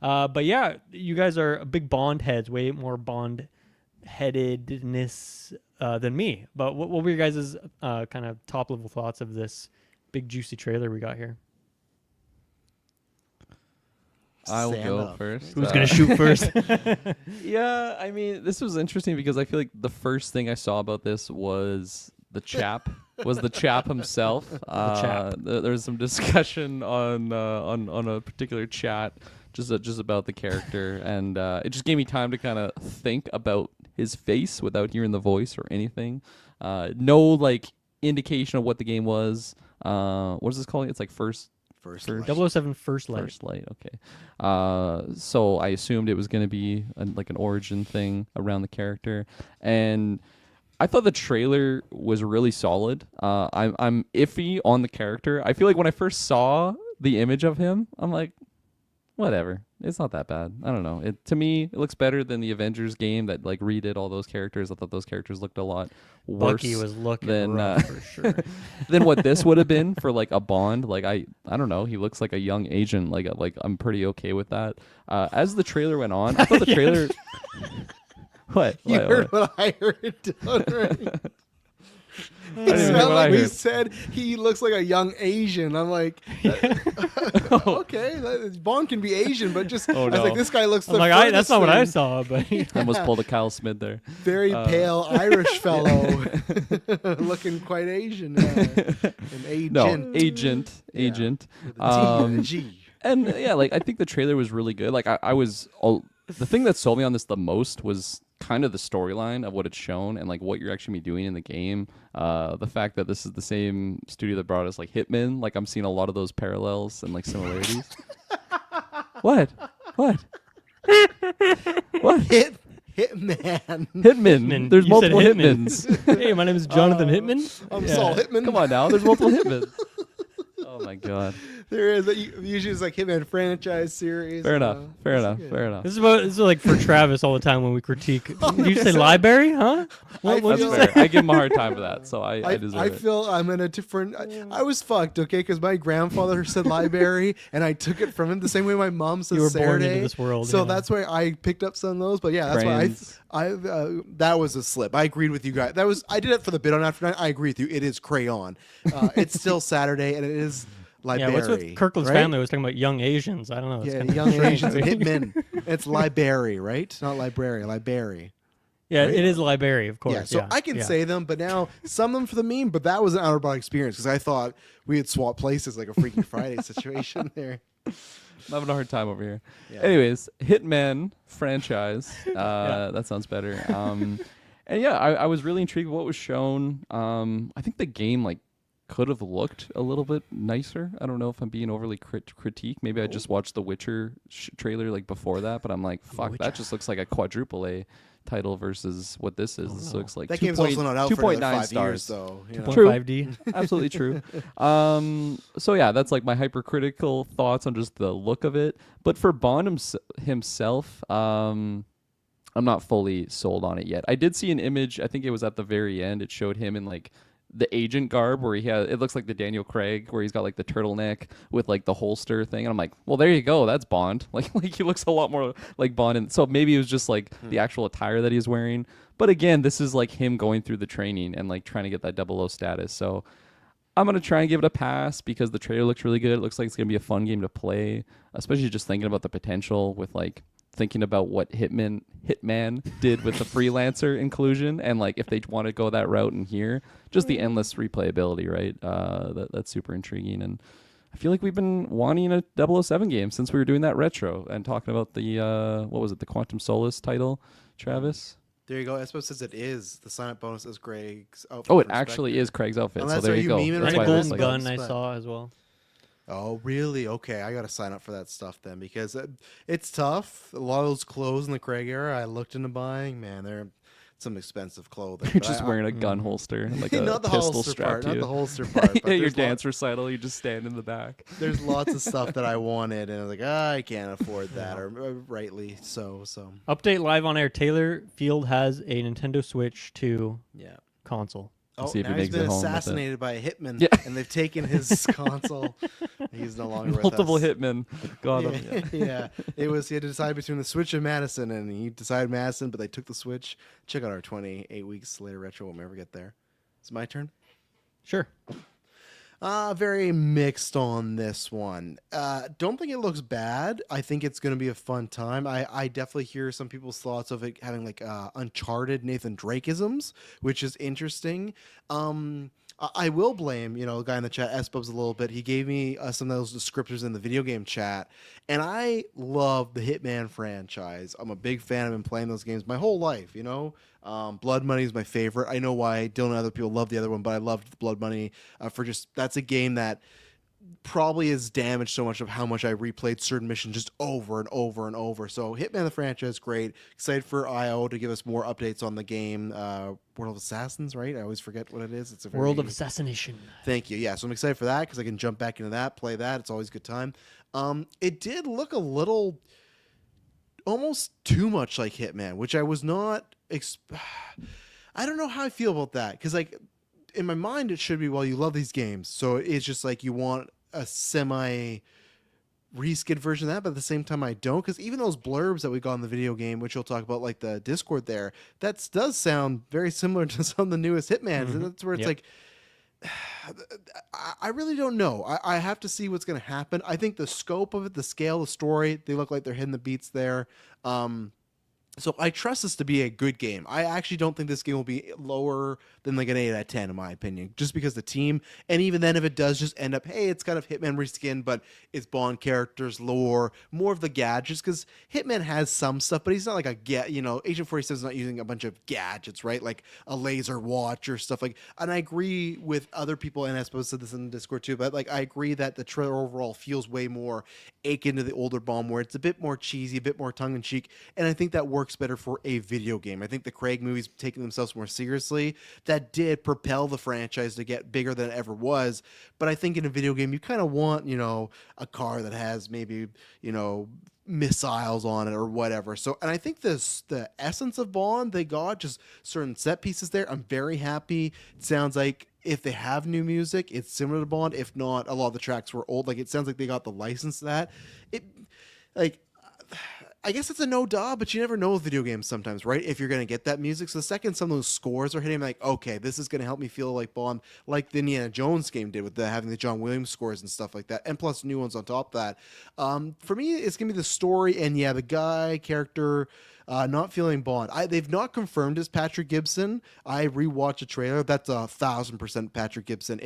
But yeah, you guys are big Bond heads, way more Bond headedness than me. But what were your guys' kind of top level thoughts of this big juicy trailer we got here? I'll go first. Who's gonna shoot first? Yeah, I mean, this was interesting because I feel like the first thing I saw about this was the chap himself. There was some discussion on a particular chat just about the character, and it just gave me time to kind of think about his face without hearing the voice or anything. No like indication of what the game was. What is this calling? It's like First Light. 007 First Light. First Light, okay. So I assumed it was going to be like an origin thing around the character, and I thought the trailer was really solid. I'm iffy on the character. I feel like when I first saw the image of him, I'm like, whatever. It's not that bad. I don't know. To me, it looks better than the Avengers game that like redid all those characters. I thought those characters looked a lot worse. Bucky was looking rough for sure. Than what this would have been for like a Bond. Like I don't know. He looks like a young agent. Like I'm pretty okay with that. As the trailer went on, I thought the trailer. What? You heard what I heard, right? I didn't hear what I we heard. said he looks like a young Asian. I'm like, okay, Bond can be Asian, but just Oh, I was no. like, this guy looks. I'm like, that's not what I saw, but I almost pulled a Kyle Smith there. Very pale Irish fellow, looking quite Asian. An agent. No, agent. With a T and a G. And yeah, like I think the trailer was really good. Like I was the thing that sold me on this the most was kind of the storyline of what it's shown and like what you're actually be doing in the game. The fact that this is the same studio that brought us like Hitman, like I'm seeing a lot of those parallels and like similarities. What? What? Hitman. Hitman. There's You said multiple Hitman. Hitmans. Hey, my name is Jonathan Hitman. I'm Yeah. Saul Hitman. Come on now. There's multiple Hitmans. Oh my god. There is. Usually it's like Hitman franchise series. Fair enough. Fair that's enough. good. Fair enough. This is like for Travis all the time when we critique. Did you say library? Huh? What That's did you fair. say? I give him a hard time for that, so I deserve I it. feel I'm in a different. I was fucked, okay, because my grandfather said library, and I took it from him the same way my mom says You were Saturday. born into this world, so yeah. that's why I picked up some of those. But yeah, that's Brains. why that was a slip. I agreed with you guys. I did it for the bit on After Night. I agree with you. It is crayon. It's still Saturday, and it is Yeah, library. what's with Kirklin's right? family? I was talking about young Asians. I don't know. It's Yeah, kinda young strange. Asians and hitmen. It's library, right? Not library. Library. Yeah, right? it is library, of course. Yeah, so I can say them, but now some of them for the meme. But that was an out-of-body experience because I thought we had swapped places like a Freaky Friday situation there. I'm having a hard time over here. Yeah. Anyways, Hitman franchise. That sounds better. And yeah, I was really intrigued with what was shown. I think the game like could have looked a little bit nicer. I don't know if I'm being overly critique. Maybe I just watched the Witcher trailer like before that, but I'm like, fuck, that just looks like a quadruple A title versus what this is. This looks like That game's also not out for another 5 years, stars. though. You know? 2.5D. Absolutely true. So yeah, that's like my hypercritical thoughts on just the look of it. But for Bond himself, I'm not fully sold on it yet. I did see an image. I think it was at the very end. It showed him in like the agent garb where he has. It looks like the Daniel Craig where he's got like the turtleneck with like the holster thing. And I'm like, well, there you go. That's Bond. Like he looks a lot more like Bond. And so maybe it was just like the actual attire that he's wearing. But again, this is like him going through the training and like trying to get that 00 status. So I'm going to try and give it a pass because the trailer looks really good. It looks like it's going to be a fun game to play, especially just thinking about the potential with like thinking about what Hitman did with the freelancer inclusion and like if they want to go that route in here, just the endless replayability, right? That's super intriguing. And I feel like we've been wanting a 007 game since we were doing that retro and talking about the, what was it, the Quantum Solace title, Travis? There you go. Espo says it is. The sign-up bonus is Greg's outfit. Oh, it for actually Spectre. is Craig's outfit. Unless So there are you you go. memeing That's And right a why now? it's golden like, gun I But- saw as well. Oh, really? Okay, I got to sign up for that stuff then because it's tough. A lot of those clothes in the Craig era, I looked into buying. Man, they're some expensive clothing. You're but just wearing a gun holster, and like a not the pistol holster strapped part, to not you. the holster part. But Yeah, your there's dance recital, you just stand in the back. There's lots of stuff that I wanted, and I was like, I can't afford that, or rightly so. So Update live on air. Taylor Field has a Nintendo Switch 2 yeah. console. Oh, See if he now he's makes it been home with it. assassinated by a hitman, Yeah. and they've taken his console. He's no longer Multiple with us. hitmen. Got him. Yeah, he had to decide between the Switch and Madison, and he decided Madison, but they took the Switch. Check out our 28 weeks later retro when we ever get there. It's my turn. Sure. Very mixed on this one. Don't think it looks bad. I think it's going to be a fun time. I definitely hear some people's thoughts of it having like Uncharted Nathan Drake-isms, which is interesting. I will blame, the guy in the chat, S-Bubs, a little bit. He gave me some of those descriptors in the video game chat, and I love the Hitman franchise. I'm a big fan. I've been playing those games my whole life, Blood Money is my favorite. I know why Dylan and other people love the other one, but I loved Blood Money that's a game that probably has damaged so much of how much I replayed certain missions just over and over and over. So Hitman the franchise, great. Excited for IO to give us more updates on the game. World of Assassins, right? I always forget what it is. It's a World of Assassination. Thank you. Yeah, so I'm excited for that because I can jump back into that, play that. It's always a good time. It did look a little, almost too much like Hitman, which I was not. I don't know how I feel about that because like in my mind it should be, well, you love these games, so it's just like you want a semi reskin version of that, but at the same time I don't, because even those blurbs that we got in the video game, which we'll talk about, like the Discord there, that does sound very similar to some of the newest Hitmans. Mm-hmm. And that's where it's like, I really don't know. I have to see what's going to happen. I think the scope of it, the scale, the story, they look like they're hitting the beats there. So I trust this to be a good game. I actually don't think this game will be lower than like an 8 out of 10 in my opinion, just because the team, and even then if it does just end up, hey, it's kind of Hitman reskin, but it's Bond characters, lore, more of the gadgets, because Hitman has some stuff, but he's not like Agent 47 is not using a bunch of gadgets, right? Like a laser watch or stuff like, and I agree with other people, and I suppose said this in the Discord too, but like I agree that the trailer overall feels way more akin to the older Bond, where it's a bit more cheesy, a bit more tongue-in-cheek, and I think that works better for a video game. I think the Craig movies taking themselves more seriously, that did propel the franchise to get bigger than it ever was, but I think in a video game you kind of want, a car that has maybe, missiles on it or whatever. So, and I think the essence of Bond, they got just certain set pieces there. I'm very happy. It sounds like if they have new music, it's similar to Bond. If not, a lot of the tracks were old. Like it sounds like they got the license to that. Like I guess it's a no duh, but you never know with video games sometimes, right? If you're going to get that music. So the second some of those scores are hitting, I'm like, okay, this is going to help me feel like Bond, like the Indiana Jones game did with having the John Williams scores and stuff like that. And plus new ones on top of that. For me, it's going to be the story and the guy character, not feeling Bond. They've not confirmed as Patrick Gibson. I rewatched a trailer. That's 1,000% Patrick Gibson.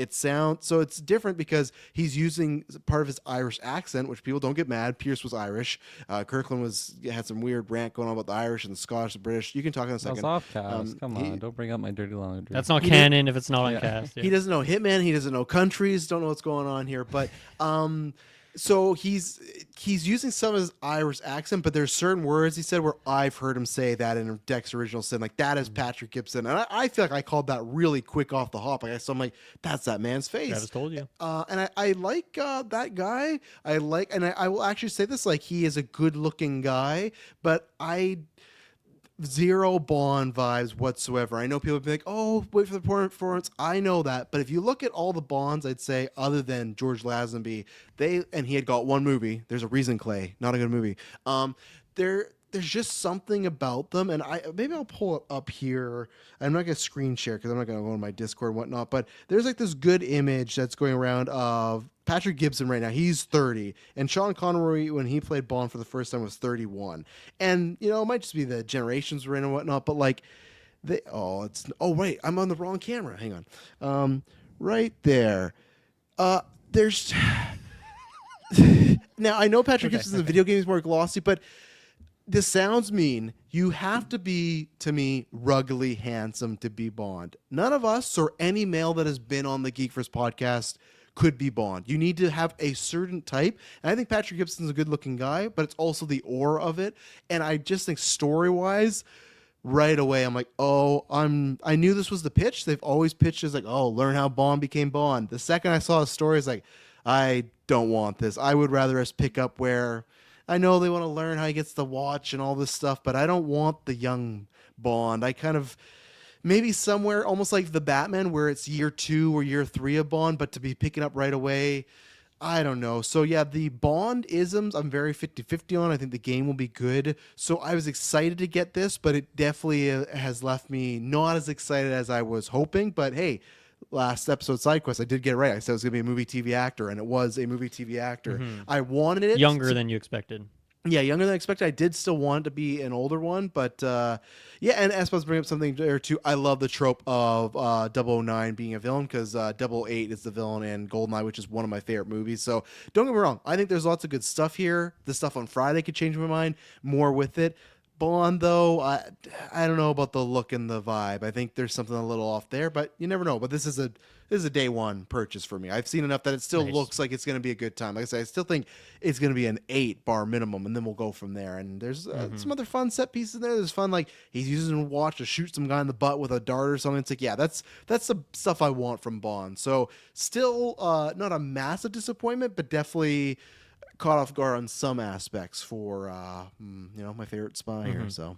So it's different because he's using part of his Irish accent, which people don't get mad. Pierce was Irish. Kirklin had some weird rant going on about the Irish and the Scottish, the British. You can talk in a second. That's off cast. Come on, don't bring up my dirty laundry. That's not canon if it's not on cast. Yeah. He doesn't know Hitman. He doesn't know countries. Don't know what's going on here. But so he's using some of his Irish accent, but there's certain words he said where I've heard him say that in Deck's original sin, like that is Patrick Gibson, and I feel like I called that really quick off the hop. So I'm like, that's that man's face. I just told you. And I like that guy. I will actually say this, like he is a good looking guy, but zero Bond vibes whatsoever. I know people be like, oh, wait for the performance. I know that. But if you look at all the Bonds, I'd say, other than George Lazenby, he had got one movie. There's a reason, Clay. Not a good movie. There's just something about them, and maybe I'll pull it up here. I'm not going to screen share because I'm not going to go on my Discord and whatnot, but there's like this good image that's going around of Patrick Gibson right now. He's 30, and Sean Connery, when he played Bond for the first time, was 31. And, it might just be the generations we're in and whatnot, but like, wait, I'm on the wrong camera. Hang on. Right there. There's... Now, I know Patrick Gibson's in the video games more glossy, but this sounds mean. You have to be, to me, ruggedly handsome to be Bond. None of us or any male that has been on the Geekverse podcast could be Bond. You need to have a certain type. And I think Patrick Gibson's a good-looking guy, but it's also the aura of it. And I just think story-wise, right away, I'm like, I knew this was the pitch. They've always pitched as like, learn how Bond became Bond. The second I saw the story, it's like, I don't want this. I would rather us pick up where... I know they want to learn how he gets the watch and all this stuff, but I don't want the young Bond. I kind of, maybe somewhere almost like the Batman where it's year 2 or year 3 of Bond, but to be picking up right away, I don't know. So yeah, the Bond isms, I'm very 50-50 on. I think the game will be good. So I was excited to get this, but it definitely has left me not as excited as I was hoping. But hey, last episode Sidequest, I did get it right. I said it was going to be a movie TV actor, and it was a movie TV actor. Mm-hmm. I wanted it younger than you expected. Yeah, younger than I expected. I did still want it to be an older one, but and I suppose bring up something there too. I love the trope of 009 being a villain because 008 is the villain in GoldenEye, which is one of my favorite movies. So don't get me wrong. I think there's lots of good stuff here. The stuff on Friday could change my mind more with it. Bond, though, I don't know about the look and the vibe. I think there's something a little off there, but you never know. But this is a day one purchase for me. I've seen enough that it still looks like it's going to be a good time. Like I said, I still think it's going to be an 8 bar minimum, and then we'll go from there. And there's some other fun set pieces in there. There's fun, like he's using a watch to shoot some guy in the butt with a dart or something. It's like, yeah, that's the stuff I want from Bond. So still not a massive disappointment, but definitely caught off guard on some aspects for my favorite spy here. So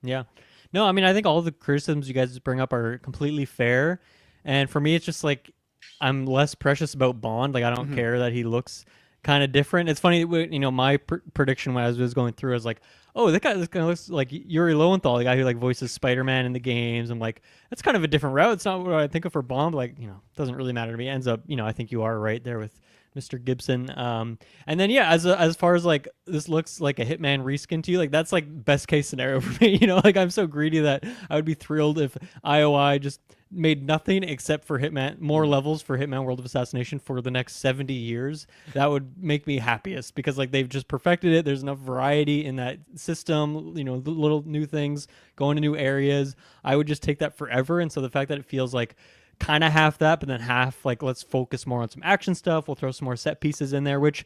yeah, no, I mean, I think all the criticisms you guys bring up are completely fair, and for me it's just like I'm less precious about Bond. Like I don't care that he looks kind of different. It's funny, my prediction when I was going through, I was like, oh, that guy looks like Yuri Lowenthal, the guy who like voices Spider-Man in the games. I'm like, that's kind of a different route. It's not what I think of for Bond. Like, doesn't really matter to me. Ends up, I think you are right there with Mr. Gibson. And then yeah, as far as like this looks like a Hitman reskin to you, like that's like best case scenario for me. Like I'm so greedy that I would be thrilled if IOI just made nothing except for Hitman, more levels for Hitman World of Assassination for the next 70 years. That would make me happiest because like they've just perfected it. There's enough variety in that system, the little new things, going to new areas. I would just take that forever. And so the fact that it feels like kind of half that, but then half like let's focus more on some action stuff. We'll throw some more set pieces in there, which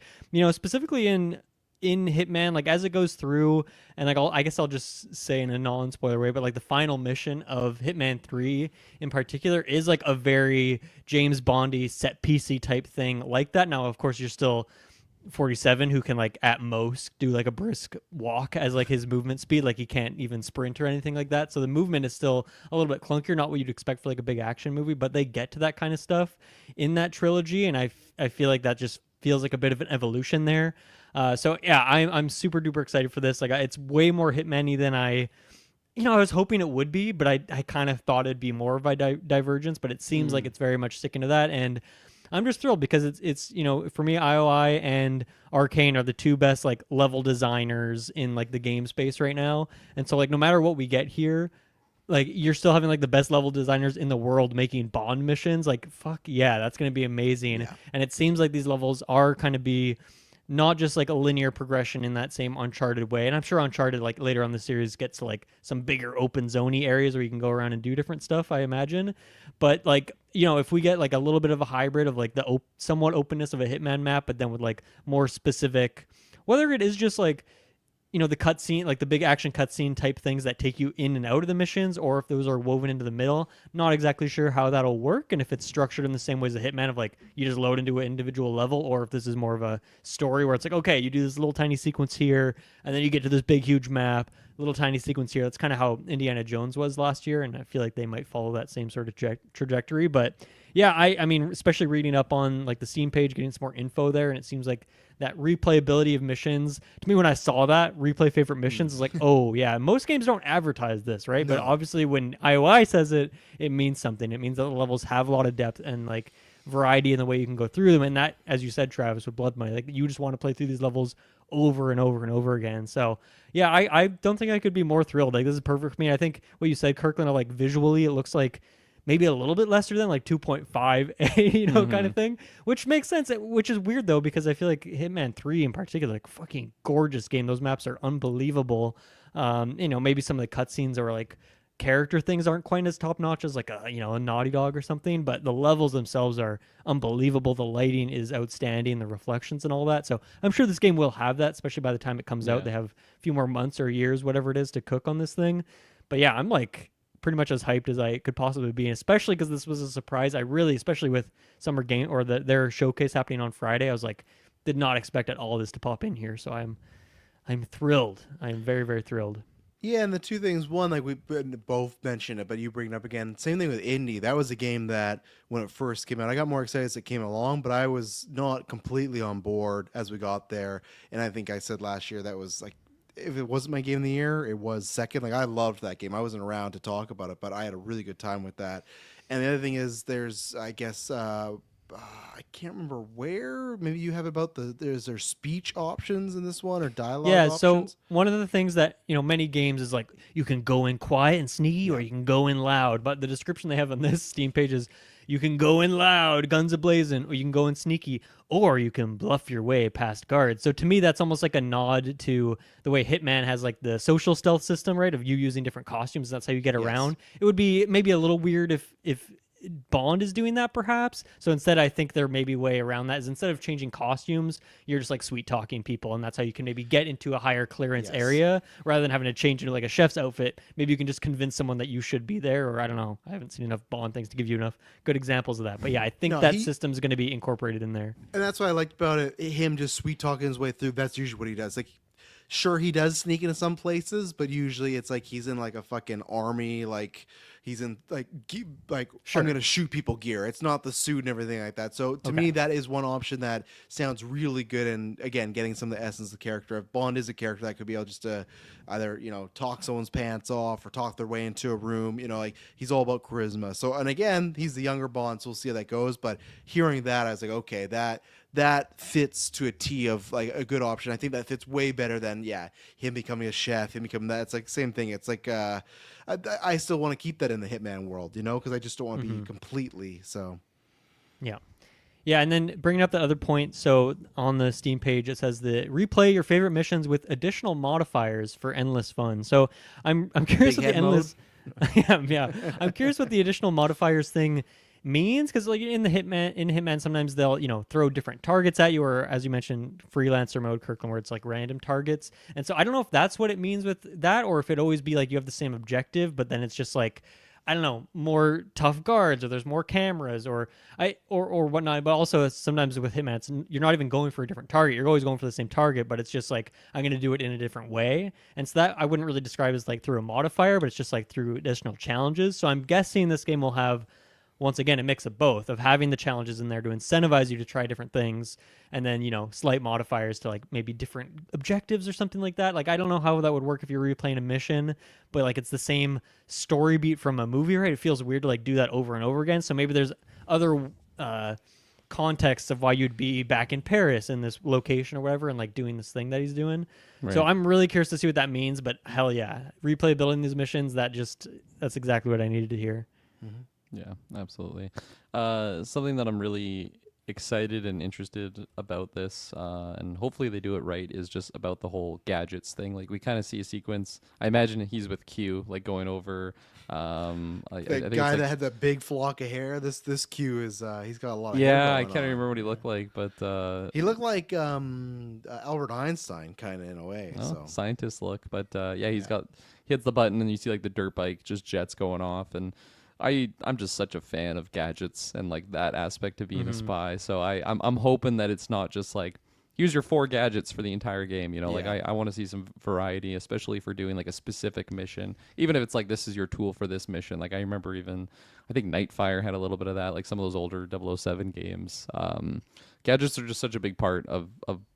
specifically in Hitman, like as it goes through, and like I guess I'll just say in a non-spoiler way, but like the final mission of Hitman 3 in particular is like a very James Bondy set piecey type thing like that. Now, of course, you're still 47 who can like at most do like a brisk walk as like his movement speed, like he can't even sprint or anything like that, so the movement is still a little bit clunkier, not what you'd expect for like a big action movie, but they get to that kind of stuff in that trilogy, and I feel like that just feels like a bit of an evolution there. So yeah, I'm super duper excited for this. Like it's way more Hitman-y than I was hoping it would be, but I kind of thought it'd be more of a divergence, but it seems like it's very much sticking to that, and I'm just thrilled because it's for me, IOI and Arcane are the two best like level designers in like the game space right now. And so like no matter what we get here, like you're still having like the best level designers in the world making Bond missions. Like fuck yeah, that's gonna be amazing. Yeah. And it seems like these levels are kind of be not just like a linear progression in that same Uncharted way. And I'm sure Uncharted like later on the series gets to like some bigger open zoney areas where you can go around and do different stuff, I imagine. But like, if we get like a little bit of a hybrid of like the somewhat openness of a Hitman map, but then with like more specific, whether it is just like, the cutscene, like the big action cutscene type things that take you in and out of the missions, or if those are woven into the middle, not exactly sure how that'll work. And if it's structured in the same way as a Hitman of like, you just load into an individual level, or if this is more of a story where it's like, okay, you do this little tiny sequence here, and then you get to this big, huge map, little tiny sequence here. That's kind of how Indiana Jones was last year. And I feel like they might follow that same sort of trajectory. But yeah, I mean, especially reading up on like the Steam page, getting some more info there. And it seems like that replayability of missions, to me, when I saw that replay favorite missions, is like, oh yeah, most games don't advertise this, right? No. But obviously when IOI says it, it means something. It means that the levels have a lot of depth and like variety in the way you can go through them. And that, as you said, Travis, with Blood Money, like you just want to play through these levels over and over and over again. So yeah, I don't think I could be more thrilled. Like this is perfect for me. I think what you said, Kirklin, like visually, it looks like maybe a little bit lesser than like 2.5, kind of thing, which makes sense. Which is weird though, because I feel like Hitman 3 in particular, like fucking gorgeous game. Those maps are unbelievable. Maybe some of the cutscenes or like character things aren't quite as top notch as like a Naughty Dog or something, but the levels themselves are unbelievable. The lighting is outstanding, the reflections and all that. So I'm sure this game will have that, especially by the time it comes out. They have a few more months or years, whatever it is, to cook on this thing. But yeah, I'm like pretty much as hyped as I could possibly be, especially because this was a surprise. I really, especially with Summer Game or their showcase happening on Friday, I was like, did not expect at all this to pop in here. So I'm thrilled. I'm very, very thrilled. Yeah, and the two things, one, like we both mentioned it, but you bring it up again. Same thing with Indy. That was a game that when it first came out, I got more excited as it came along, but I was not completely on board as we got there. And I think I said last year that was like, if it wasn't my game of the year, it was second. Like I loved that game. I wasn't around to talk about it, but I had a really good time with that. And the other thing is there's, I guess, I can't remember where. Maybe you have about there's speech options in this one or dialogue options? So one of the things that, many games is like you can go in quiet and sneaky or you can go in loud. But the description they have on this Steam page is you can go in loud, guns a-blazing, or you can go in sneaky, or you can bluff your way past guards. So to me, that's almost like a nod to the way Hitman has like the social stealth system, right? Of you using different costumes. That's how you get around. It would be maybe a little weird if Bond is doing that, perhaps. So instead, I think there may be a way around that. Is instead of changing costumes, you're just like sweet talking people, and that's how you can maybe get into a higher clearance area rather than having to change into like a chef's outfit. Maybe you can just convince someone that you should be there, or I don't know. I haven't seen enough Bond things to give you enough good examples of that. But yeah, I think that system is going to be incorporated in there. And that's what I liked about it. Him just sweet talking his way through. That's usually what he does. Like, sure, he does sneak into some places, but usually it's like he's in like a fucking army, like he's in like I'm gonna shoot people gear. It's not the suit and everything like that. So to me, that is one option that sounds really good. And again, getting some of the essence of the character. If Bond is a character that could be able just to either talk someone's pants off or talk their way into a room, like he's all about charisma. So and again, he's the younger Bond, so we'll see how that goes. But hearing that, I was like, okay, that fits to a T of like a good option. I think that fits way better than him becoming a chef, him becoming that. It's like same thing. It's like I still want to keep that in the Hitman world, because I just don't want to be completely so. Yeah. Yeah, and then bringing up the other point, so on the Steam page it says the replay your favorite missions with additional modifiers for endless fun. So I'm curious what the endless yeah. I'm curious what the additional modifiers thing means, because like in Hitman sometimes they'll throw different targets at you, or as you mentioned freelancer mode, Kirklin, where it's like random targets. And so I don't know if that's what it means with that, or if it always be like you have the same objective but then it's just like, I don't know, more tough guards, or there's more cameras, or whatnot. But also sometimes with Hitman, you're not even going for a different target. You're always going for the same target, but it's just like, I'm going to do it in a different way. And so that I wouldn't really describe as like through a modifier, but it's just like through additional challenges. So I'm guessing this game will have, once again, a mix of both, of having the challenges in there to incentivize you to try different things, and then, slight modifiers to like maybe different objectives or something like that. Like, I don't know how that would work if you're replaying a mission, but like it's the same story beat from a movie, right? It feels weird to like do that over and over again. So maybe there's other contexts of why you'd be back in Paris in this location or whatever, and like doing this thing that he's doing. Right. So I'm really curious to see what that means, but hell yeah, replayability in these missions, that's exactly what I needed to hear. Mm-hmm. Yeah, absolutely. Something that I'm really excited and interested about this, and hopefully they do it right, is just about the whole gadgets thing. Like, we kind of see a sequence. I imagine he's with Q, like going over. I think guy that had that big flock of hair. This Q is he's got a lot of hair. Yeah, I can't remember what he looked like, but he looked like Albert Einstein kind of in a way. So scientist look, but he hits the button and you see like the dirt bike, just jets going off. And I'm just such a fan of gadgets and like that aspect of being a spy. So I'm hoping that it's not just like, use your 4 gadgets for the entire game. Like I want to see some variety, especially for doing like a specific mission. Even if it's like, this is your tool for this mission. Like I remember I think Nightfire had a little bit of that, like some of those older 007 games. Gadgets are just such a big part of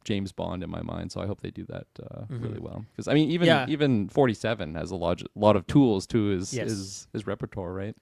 James Bond in my mind. So I hope they do that really well. Because I mean, even 47 has a lot of tools to his repertoire, right?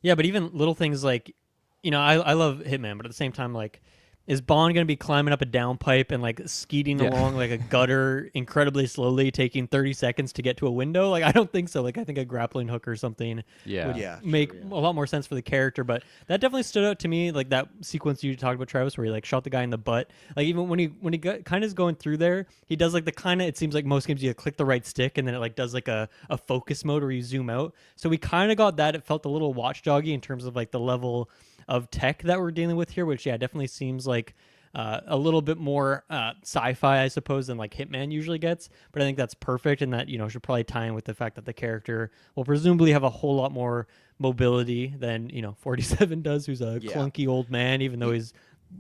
Yeah, but even little things like, I love Hitman, but at the same time, like, is Bond going to be climbing up a downpipe and like skeeting along like a gutter incredibly slowly, taking 30 seconds to get to a window? Like, I don't think so. Like, I think a grappling hook or something would make a lot more sense for the character. But that definitely stood out to me, like that sequence you talked about, Travis, where he like shot the guy in the butt. Like, even when he kind of is going through there, he does like the kind of, it seems like most games you click the right stick and then it like does like a focus mode where you zoom out. So we kind of got that. It felt a little watchdoggy in terms of like the level of tech that we're dealing with here, which definitely seems like a little bit more sci-fi, I suppose, than like Hitman usually gets. But I think that's perfect, and that should probably tie in with the fact that the character will presumably have a whole lot more mobility than 47 does, who's a clunky old man, even though he's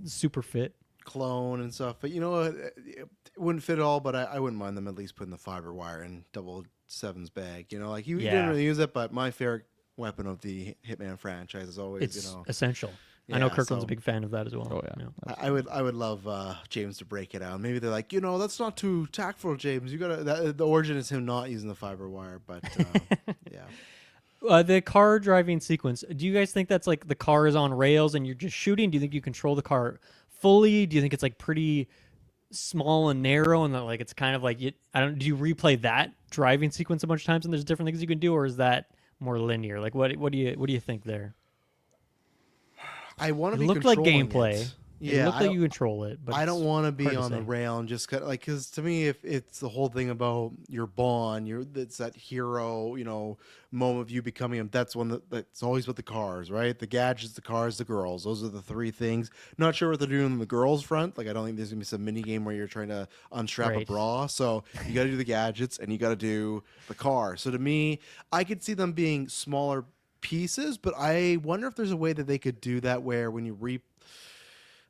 super fit. Clone and stuff, but it wouldn't fit all. But I wouldn't mind them at least putting the fiber wire in 007's bag. Like he didn't really use it, but my favorite weapon of the Hitman franchise is always it's essential. I know Kirkland's a big fan of that as well. Oh yeah, I would love James to break it out. Maybe they're like, that's not too tactful, James. You gotta. The origin is him not using the fiber wire, but the car driving sequence. Do you guys think that's like the car is on rails and you're just shooting? Do you think you control the car fully? Do you think it's like pretty small and narrow and that like it's kind of like do you replay that driving sequence a bunch of times and there's different things you can do, or is that more linear? Like what do you think there? I want to be. It looked like gameplay. It. It looked like you control it, but I don't want to be on the rail and just like, because to me, if it's the whole thing about your Bond, it's that hero, moment of you becoming him. That's that's always with the cars, right? The gadgets, the cars, the girls. Those are the 3 things. Not sure what they're doing on the girls' front. Like, I don't think there's gonna be some mini game where you're trying to unstrap a bra. So you got to do the gadgets and you got to do the car. So to me, I could see them being smaller pieces, but I wonder if there's a way that they could do that where when you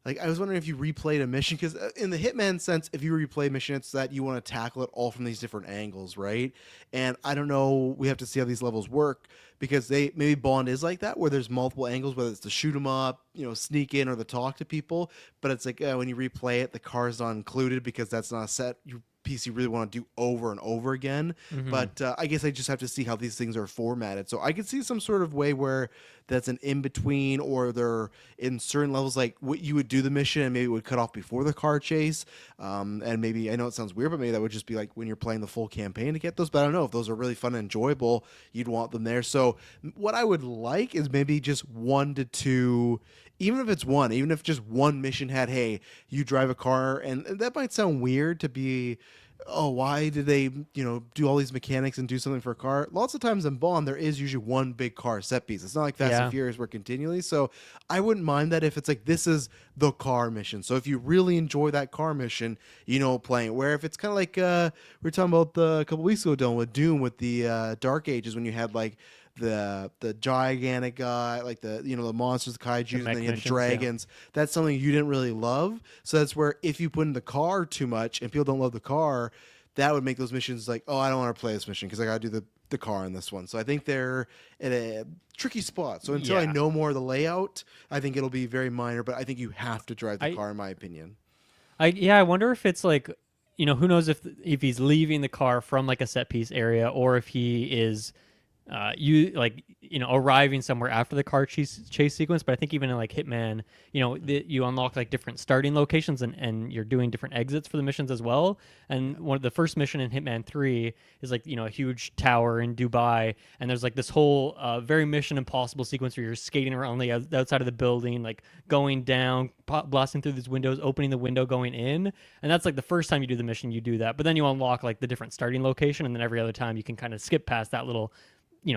I was wondering if you replayed a mission, because in the Hitman sense, if you replay a mission, it's that you want to tackle it all from these different angles, right? And I don't know, we have to see how these levels work, because maybe Bond is like that, where there's multiple angles, whether it's to shoot them up, sneak in, or to talk to people. But it's like when you replay it, the car's not included because that's not a set piece you really want to do over and over again. Mm-hmm. But I guess I just have to see how these things are formatted. So I could see some sort of way where that's an in between, or they're in certain levels, like what you would do the mission and maybe it would cut off before the car chase. And maybe, I know it sounds weird, but maybe that would just be like when you're playing the full campaign to get those. But I don't know if those are really fun and enjoyable, you'd want them there. So what I would like is maybe just 1 to 2. Even if just one mission had, hey, you drive a car, and that might sound weird to be, oh, why did they, do all these mechanics and do something for a car? Lots of times in Bond, there is usually one big car set piece. It's not like Fast and Furious where continually. So I wouldn't mind that if it's like, this is the car mission. So if you really enjoy that car mission, playing it. Where if it's kind of like, we were talking about a couple weeks ago, Dylan, with Doom, with the Dark Ages, when you had like, the gigantic guy, like the monsters, the kaiju, and then you have the dragons. Yeah. That's something you didn't really love. So that's where if you put in the car too much and people don't love the car, that would make those missions like, oh, I don't want to play this mission because I got to do the car in this one. So I think they're at a tricky spot. So until I know more of the layout, I think it'll be very minor. But I think you have to drive the car, in my opinion. I wonder if it's like, who knows if he's leaving the car from like a set piece area, or if he is arriving somewhere after the car chase sequence. But I think even in like Hitman, you unlock like different starting locations and you're doing different exits for the missions as well. And one of the first mission in Hitman 3 is like, a huge tower in Dubai, and there's like this whole very Mission Impossible sequence where you're skating around the outside of the building, like going down, blasting through these windows, opening the window, going in. And that's like the first time you do the mission, you do that. But then you unlock like the different starting location, and then every other time you can kind of skip past that little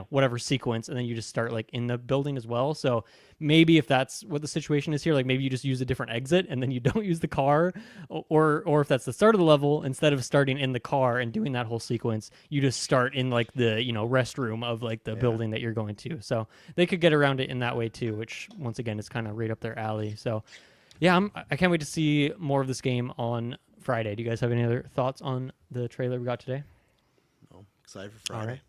whatever sequence, and then you just start like in the building as well. So maybe if that's what the situation is here, like maybe you just use a different exit and then you don't use the car, or if that's the start of the level, instead of starting in the car and doing that whole sequence, you just start in like the restroom of like the building that you're going to. So they could get around it in that way too, which once again is kind of right up their alley. So yeah, I can't wait to see more of this game on Friday. Do you guys have any other thoughts on the trailer we got today? No, excited for Friday. All right.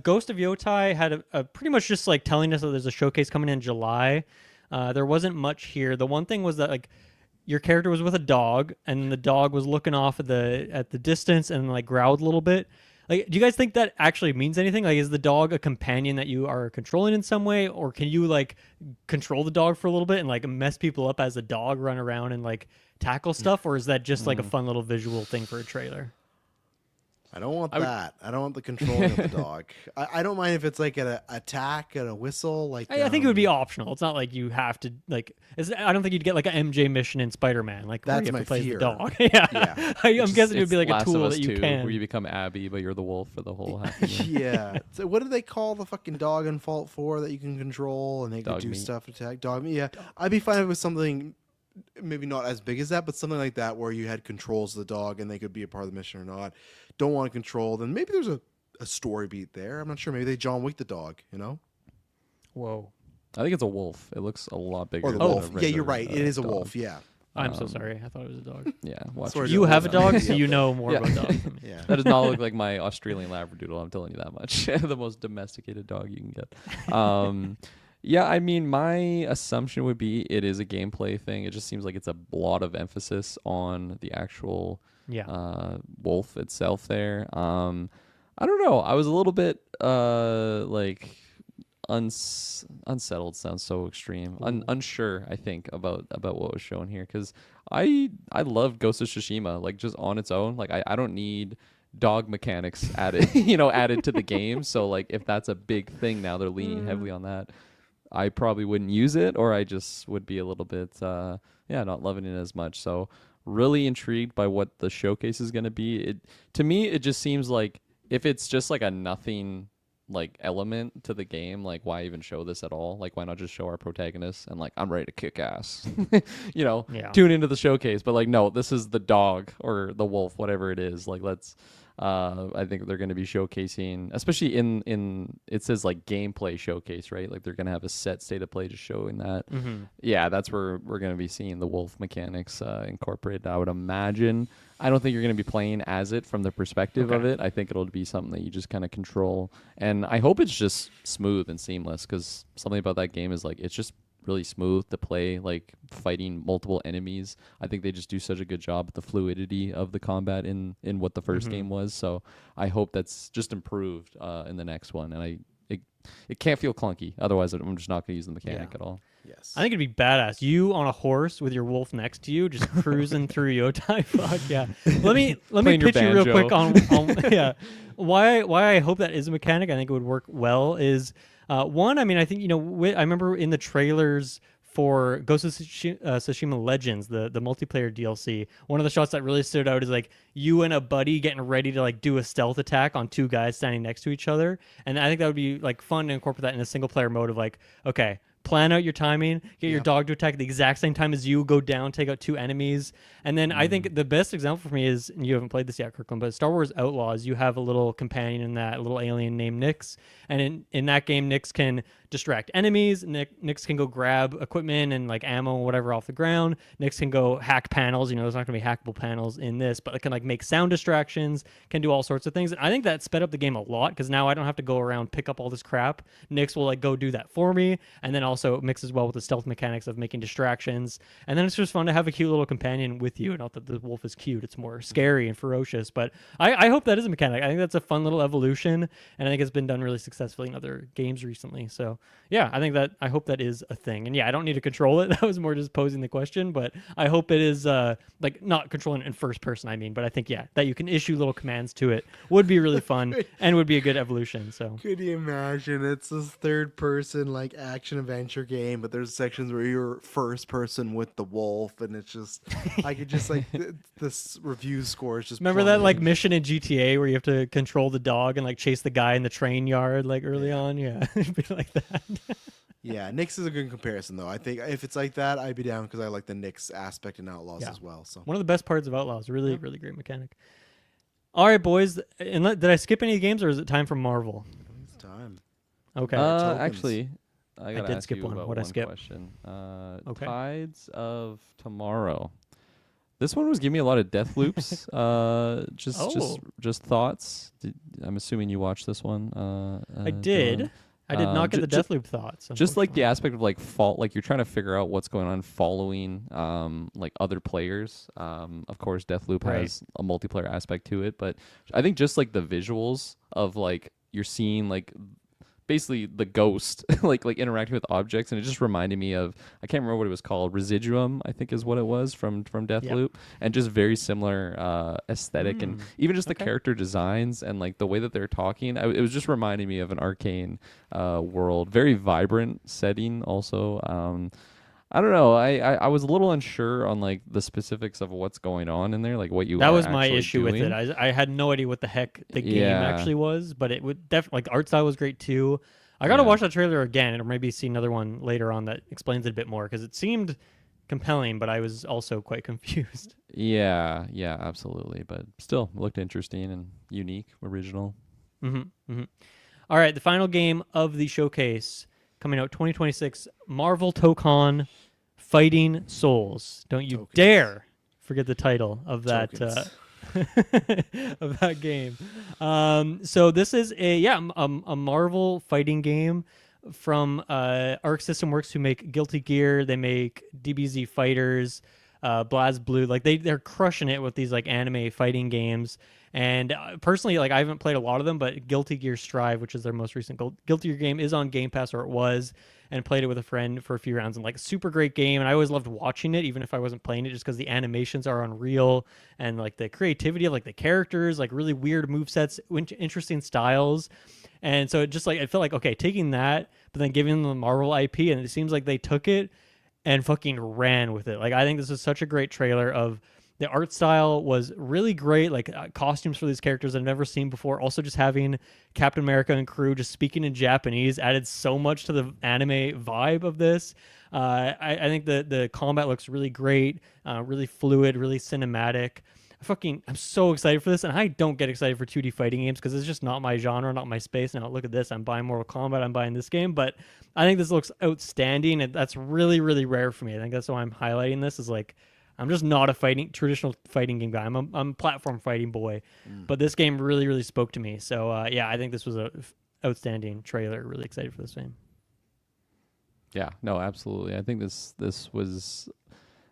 Ghost of Yotai had a pretty much just like telling us that there's a showcase coming in July. There wasn't much here. The one thing was that like your character was with a dog, and the dog was looking off at the distance and like growled a little bit. Like, do you guys think that actually means anything? Like, is the dog a companion that you are controlling in some way, or can you like control the dog for a little bit and like mess people up as a dog, run around and like tackle stuff, or is that just like a fun little visual thing for a trailer? I don't want that. I don't want the controlling of the dog. I don't mind if it's like an attack and a whistle. Like I think it would be optional. It's not like you have to like. I don't think you'd get like an MJ mission in Spider-Man. Like that's where you have my to play fear. The dog. Yeah. I'm guessing it would be like Last a tool of Us that you 2, can. where you become Abby, but you're the wolf for the whole half. Yeah. So what do they call the fucking dog in Fallout 4 that you can control and they can do meat. stuff, attack dog meat? Yeah, I'd be fine with something. Maybe not as big as that, but something like that where you had controls of the dog and they could be a part of the mission or not. Don't want to control, then maybe there's a story beat there. I'm not sure. Maybe they John Wick the dog, Whoa. I think it's a wolf. It looks a lot bigger. Or the than wolf. a Yeah, you're regular, right. It is a dog. wolf, yeah. I'm so sorry. I thought it was a dog. Yeah. Watch Sorry, it. You have a dog, so Yeah. you know more Yeah. about dogs than me. Yeah. That does not look like my Australian Labradoodle. I'm telling you that much. The most domesticated dog you can get. Yeah, I mean, my assumption would be it is a gameplay thing. It just seems like it's a lot of emphasis on the actual wolf itself there. I don't know. I was a little bit like unsettled. Sounds so extreme. Unsure, I think, about what was shown here, because I love Ghost of Tsushima, like just on its own. Like I don't need dog mechanics added added to the game. So like if that's a big thing now, they're leaning heavily on that, I probably wouldn't use it, or I just would be a little bit not loving it as much. So really intrigued by what the showcase is going to be. To me it just seems like if it's just like a nothing like element to the game, like why even show this at all? Like why not just show our protagonist and like I'm ready to kick ass. Tune into the showcase. But like no, this is the dog or the wolf, whatever it is. Like let's I think they're going to be showcasing, especially in it says like gameplay showcase, right? Like they're going to have a set state of play just showing that. Mm-hmm. Yeah, that's where we're going to be seeing the wolf mechanics incorporated, I would imagine. I don't think you're going to be playing as it from the perspective of it. I think it'll be something that you just kind of control. And I hope it's just smooth and seamless, because something about that game is like it's just really smooth to play, like fighting multiple enemies. I think they just do such a good job with the fluidity of the combat in what the first game was. So I hope that's just improved in the next one. And it can't feel clunky. Otherwise, I'm just not going to use the mechanic Yeah. at all. Yes. I think it'd be badass. You on a horse with your wolf next to you, just cruising through Yotai. Fuck yeah. Let me Playing your pitch you real banjo. quick on yeah. Why I hope that is a mechanic. I think it would work well. Is one. I mean, I think I remember in the trailers for Ghost of Tsushima Legends, the multiplayer DLC, one of the shots that really stood out is like you and a buddy getting ready to like do a stealth attack on two guys standing next to each other, and I think that would be like fun to incorporate that in a single player mode of like, okay, plan out your timing, get your dog to attack at the exact same time as you, go down, take out two enemies. And then I think the best example for me is, and you haven't played this yet, Kirkland, but Star Wars Outlaws, you have a little companion in that, a little alien named Nyx. And in that game, Nyx can distract enemies. Nyx can go grab equipment and like ammo and whatever off the ground. Nyx can go hack panels. There's not going to be hackable panels in this, but it can like make sound distractions, can do all sorts of things. And I think that sped up the game a lot because now I don't have to go around, pick up all this crap. Nyx will like go do that for me. And then also it mixes well with the stealth mechanics of making distractions. And then it's just fun to have a cute little companion with you. Not that the wolf is cute, it's more scary and ferocious. But I hope that is a mechanic. I think that's a fun little evolution, and I think it's been done really successfully in other games recently. So yeah, I hope that is a thing. And yeah, I don't need to control it. That was more just posing the question, but I hope it is like not controlling it in first person, I mean, but I think that you can issue little commands to it would be really fun and would be a good evolution. So could you imagine? It's this third person like action adventure game, but there's sections where you're first person with the wolf, and it's just I could just like this review score is just remember that like plummeting. mission in GTA where you have to control the dog and like chase the guy in the train yard like early on? Yeah, it'd be like that. Yeah, Nyx is a good comparison though. I think if it's like that, I'd be down because I like the Nyx aspect in Outlaws Yeah. as well. So One of the best parts of Outlaws. Really, really great mechanic. All right, boys. And did I skip any games, or is it time for Marvel? it's time. Okay. tokens. Actually, I gotta did ask skip you one. about What'd I one skip? question. Okay. Tides of Tomorrow. This one was giving me a lot of death loops. Just thoughts. I'm assuming you watched this one. I did. Dylan. I did not get the ju- Deathloop thoughts. Just like the unfortunately. aspect of like like you're trying to figure out what's going on following like other players. Of course Deathloop Right. has a multiplayer aspect to it, but I think just like the visuals of like you're seeing like basically the ghost like interacting with objects, and it just reminded me of, I can't remember what it was called, Residuum I think is what it was from Deathloop. And just very similar aesthetic and even just the Okay. character designs and like the way that they're talking. It was just reminding me of an Arcane world, very vibrant setting also. I don't know. I was a little unsure on like the specifics of what's going on in there, like what you That are was my actually issue doing. with it. I had no idea what the heck the game Yeah. actually was, but it would definitely, like, the art style was great too. I gotta Yeah. watch that trailer again, or maybe see another one later on that explains it a bit more, because it seemed compelling, but I was also quite confused. Yeah, absolutely. But still looked interesting and unique, original. All right, the final game of the showcase coming out 2026, Marvel Tokon Fighting Souls. Don't you Tokens. dare forget the title of that Tokens. of that game. So this is a Marvel fighting game from Arc System Works, who make Guilty Gear. They make DBZ Fighters, BlazBlue. Like they're crushing it with these like anime fighting games. And personally, like I haven't played a lot of them, but Guilty Gear Strive, which is their most recent Guilty Gear game, is on Game Pass, or it was, and played it with a friend for a few rounds. And like, super great game, and I always loved watching it, even if I wasn't playing it, just because the animations are unreal, and like the creativity of like the characters, like really weird movesets, interesting styles. And so it just like, it felt like, okay, taking that, but then giving them the Marvel IP, and it seems like they took it and fucking ran with it. Like, I think this is such a great trailer of. The art style was really great, like costumes for these characters I've never seen before. Also, just having Captain America and crew just speaking in Japanese added so much to the anime vibe of this. I think the combat looks really great, really fluid, really cinematic. I'm so excited for this, and I don't get excited for 2D fighting games because it's just not my genre, not my space. Now look at this, I'm buying Mortal Kombat, I'm buying this game, but I think this looks outstanding, and that's really, really rare for me. I think that's why I'm highlighting this, is like, I'm just not a traditional fighting game guy. I'm a platform fighting boy, but this game really, really spoke to me. So I think this was a outstanding trailer. Really excited for this game. Yeah, no, absolutely. I think this was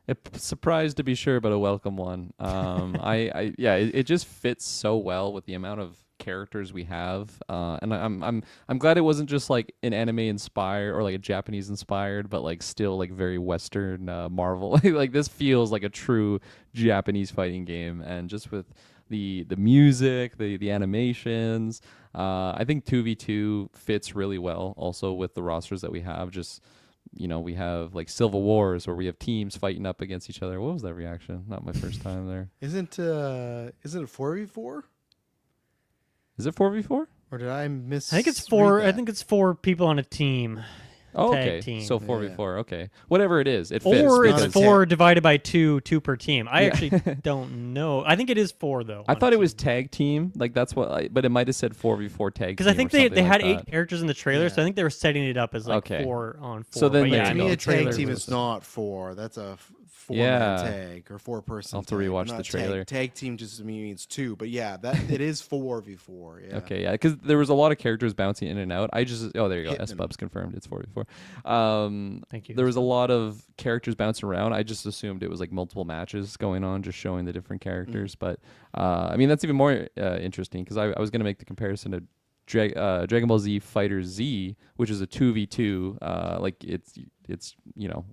a surprise to be sure, but a welcome one. It just fits so well with the amount of characters we have, and I'm glad it wasn't just like an anime inspired or like a Japanese inspired, but like still like very Western Marvel. Like this feels like a true Japanese fighting game, and just with the music, the animations, I think 2v2 fits really well. Also with the rosters that we have, just we have like Civil Wars where we have teams fighting up against each other. What was that reaction? Not my first time there. Isn't it 4v4? Is it 4v4? Or did I miss? I think it's four. I think it's 4 people on a team. Oh, tag okay. team. So 4v4. Okay. Whatever it is, it fits. Or because- it's 4 divided by 2 per team. I actually don't know. I think it is 4 though. I thought it was tag team. Like that's what. But it might have said 4v4 tag team. Because I think or they something had like 8 characters in the trailer, so I think they were setting it up as like 4 on 4. So then But they- yeah, To no, me, the a tag trailer team was- is not 4. That's a 4-man Yeah. tag or 4-person. I'll have to tag, rewatch not the trailer. Tag team just means 2, but yeah, that it is 4v4. Yeah. Okay, yeah, because there was a lot of characters bouncing in and out. There you go. Hitting them. S-Bub's confirmed. It's 4v4. Thank you. There was a lot of characters bouncing around. I just assumed it was like multiple matches going on, just showing the different characters. But I mean, that's even more interesting because I was going to make the comparison to Dragon Ball Z Fighter Z, which is a 2v2. Like it's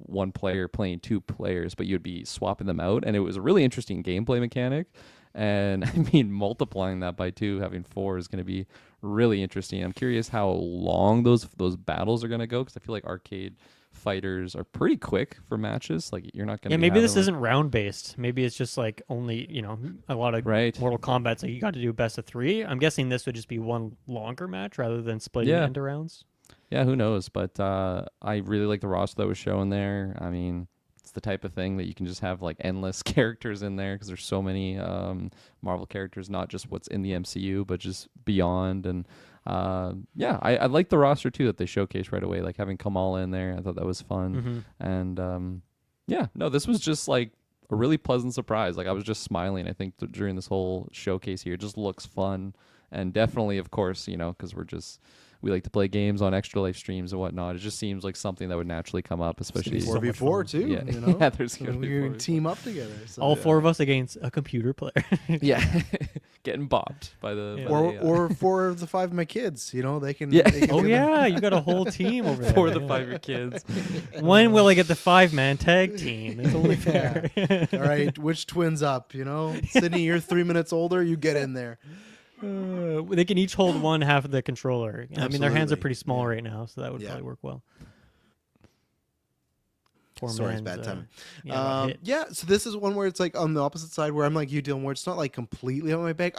one player playing 2 players, but you'd be swapping them out, and it was a really interesting gameplay mechanic. And I mean, multiplying that by 2, having 4 is going to be really interesting. I'm curious how long those battles are going to go, because I feel like arcade fighters are pretty quick for matches. Like you're not going to. Yeah, maybe this isn't round based. Maybe it's just like only a lot of Mortal Kombat's like you got to do best of 3. I'm guessing this would just be one longer match rather than splitting it into rounds. Yeah, who knows? But I really like the roster that was shown there. I mean, it's the type of thing that you can just have like endless characters in there because there's so many Marvel characters, not just what's in the MCU, but just beyond. And I like the roster too that they showcased right away, like having Kamal in there. I thought that was fun. And this was just like a really pleasant surprise. Like I was just smiling, I think, during this whole showcase here. It just looks fun. And definitely, of course, because we like to play games on Extra Life streams and whatnot. It just seems like something that would naturally come up, especially 4v4 too. Yeah, Yeah, there's gonna be we're 4v4. team up together. So, All 4 of us against a computer player. Yeah, getting bopped by the Yeah. by the, or 4 of the 5 of my kids. They can. Yeah. They can Oh do yeah, you got a whole team over there. 4 of the yeah. 5 your kids. When will I get the 5-man tag team? It's only fair. All right, which twins up? Sydney, you're 3 minutes older. You get in there. They can each hold one half of the controller. I mean, their hands are Absolutely. pretty small right now, so that would probably work well. Sorry, it's bad timing. Yeah, Yeah, so this is one where it's like on the opposite side where I'm like you, Dylan, where it's not like completely on my back.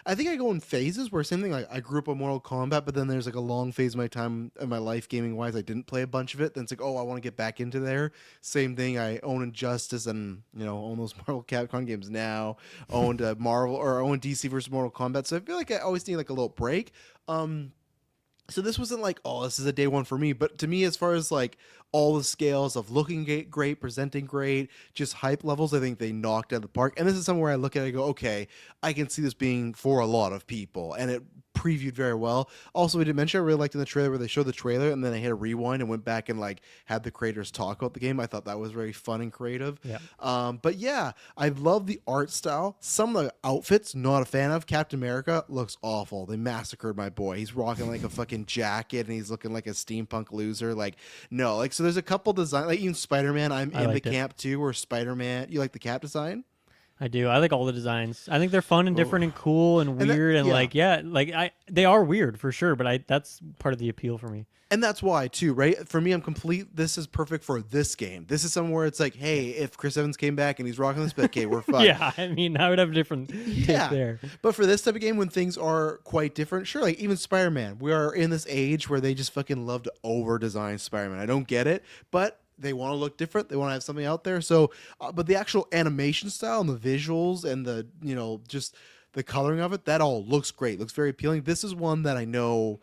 I think I go in phases where same thing, like I grew up on Mortal Kombat, but then there's like a long phase of my time in my life gaming wise I didn't play a bunch of it. Then it's like, oh, I want to get back into there. Same thing, I own Injustice and own those Mortal Capcom games now. Owned Marvel or owned DC versus Mortal Kombat. So I feel like I always need like a little break. So this wasn't like, oh, this is a day one for me. But to me, as far as like all the scales of looking great, presenting great, just hype levels, I think they knocked out of the park. And this is somewhere I look at it and go, okay, I can see this being for a lot of people. And it previewed very well. Also, we did mention I really liked in the trailer where they showed the trailer and then I hit a rewind and went back and like had the creators talk about the game. I thought that was very fun and creative. Yeah. But yeah, I love the art style. Some of the outfits, not a fan of. Captain America looks awful. They massacred my boy. He's rocking like a fucking jacket and he's looking like a steampunk loser. Like, no, like, so there's a couple design, like even Spider-Man, I'm in the camp too, where Spider-Man, you like the cap design? I do. I like all the designs. I think they're fun and different and cool and weird they are weird for sure, but that's part of the appeal for me. And that's why too, right? For me, I'm complete. This is perfect for this game. This is somewhere it's like, hey, if Chris Evans came back and he's rocking this, but okay, we're fine. Yeah, I mean, I would have a different take there. But for this type of game, when things are quite different, sure, like even Spider-Man, we are in this age where they just fucking love to over-design Spider-Man. I don't get it, but they want to look different. They want to have something out there. So, but the actual animation style and the visuals and the, just the coloring of it, that all looks great. Looks very appealing. This is one that I know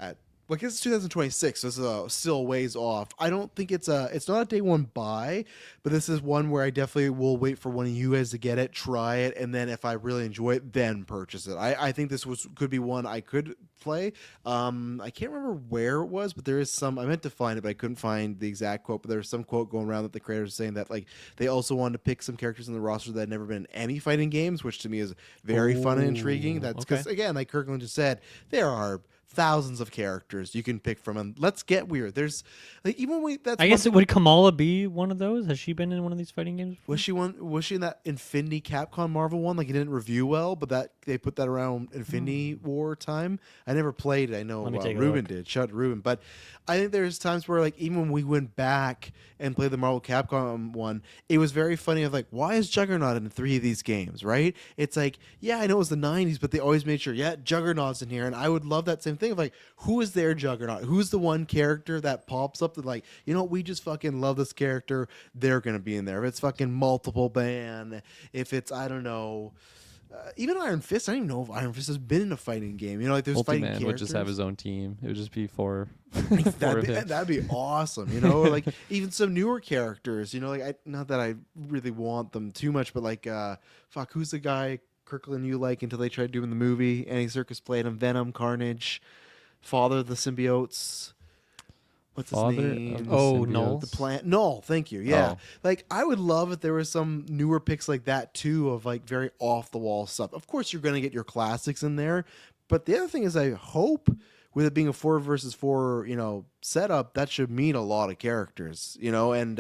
at Like it's 2026, so this is still ways off. I don't think it's not a day one buy, but this is one where I definitely will wait for one of you guys to get it, try it, and then if I really enjoy it, then purchase it. I think this could be one I could play. I can't remember where it was, but there is some. I meant to find it, but I couldn't find the exact quote. But there's some quote going around that the creators are saying that like they also wanted to pick some characters in the roster that had never been in any fighting games, which to me is very fun and intriguing. That's because again, like Kirklin just said, there are thousands of characters you can pick from, and let's get weird. There's like even when that's. I guess would Kamala be one of those? Has she been in one of these fighting games before? Was she in that Infinity Capcom Marvel one? Like it didn't review well, but that they put that around Infinity War time. I never played it. I know Ruben did. Shout out to Ruben. But I think there's times where like even when we went back and played the Marvel Capcom one, it was very funny of like, why is Juggernaut in 3 of these games, right? It's like, yeah, I know it was the 90s, but they always made sure, yeah, Juggernaut's in here. And I would love that same thing of like, who is their Juggernaut? Who's the one character that pops up that like, you know, we just fucking love this character. They're going to be in there. If it's fucking multiple ban, if it's, I don't know, even Iron Fist. I don't even know if Iron Fist has been in a fighting game. You know, like there's fighting characters. Would just have his own team. It would just be four. That'd be awesome. You know, like even some newer characters. You know, like not that I really want them too much, but like, fuck, who's the guy Kirklin you like until they tried doing the movie? Andy Serkis played him. Venom, Carnage, Father of the Symbiotes. What's his name? Null. The plant. Null, thank you. Yeah. Oh. Like, I would love if there was some newer picks like that, too, of, like, very off-the-wall stuff. Of course, you're going to get your classics in there. But the other thing is I hope, with it being a 4 versus 4, you know, setup, that should mean a lot of characters, you know? And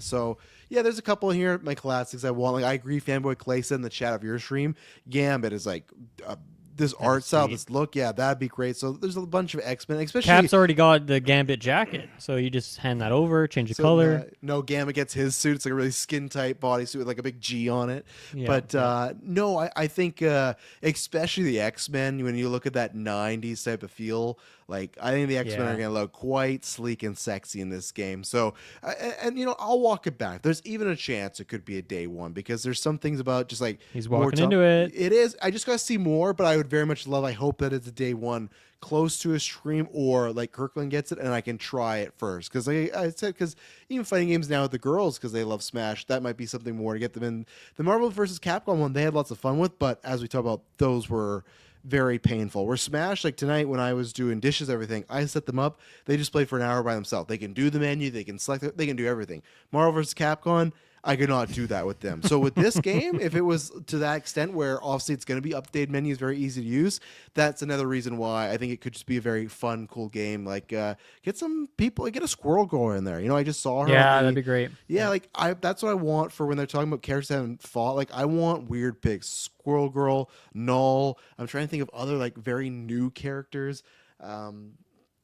so, yeah, there's a couple here, my classics I want. Like, I agree, Fanboy Clay said in the chat of your stream, Gambit is, like... this art style, this look, yeah, that'd be great. So there's a bunch of X-Men, especially... Cap's already got the Gambit jacket, so you just hand that over, change the color. No, Gambit gets his suit. It's like a really skin-tight bodysuit with like a big G on it. Yeah, but no, I think especially the X-Men, when you look at that 90s type of feel, like I think the X-Men are going to look quite sleek and sexy in this game. So, and you know, I'll walk it back. There's even a chance it could be a day one because there's some things about just like... He's walking into it. It is. I just got to see more, but I would very much love, I hope that it's a day one close to a stream or like Kirklin gets it and I can try it first. Because like I said, because even fighting games now with the girls, because they love Smash, that might be something more to get them in. The Marvel vs. Capcom one, they had lots of fun with, but as we talk about, those were very painful. Where Smash, like tonight when I was doing dishes, everything, I set them up. They just played for an hour by themselves. They can do the menu, they can select it, they can do everything. Marvel vs. Capcom, I could not do that with them. So with this game, if it was to that extent where obviously it's going to be updated menus, very easy to use, that's another reason why I think it could just be a very fun, cool game. Like get some people, like, get a Squirrel Girl in there. You know, I just saw her. Yeah, that'd be great. Yeah, like that's what I want for when they're talking about characters that haven't fought. Like I want weird picks. Squirrel Girl, Null. I'm trying to think of other like very new characters.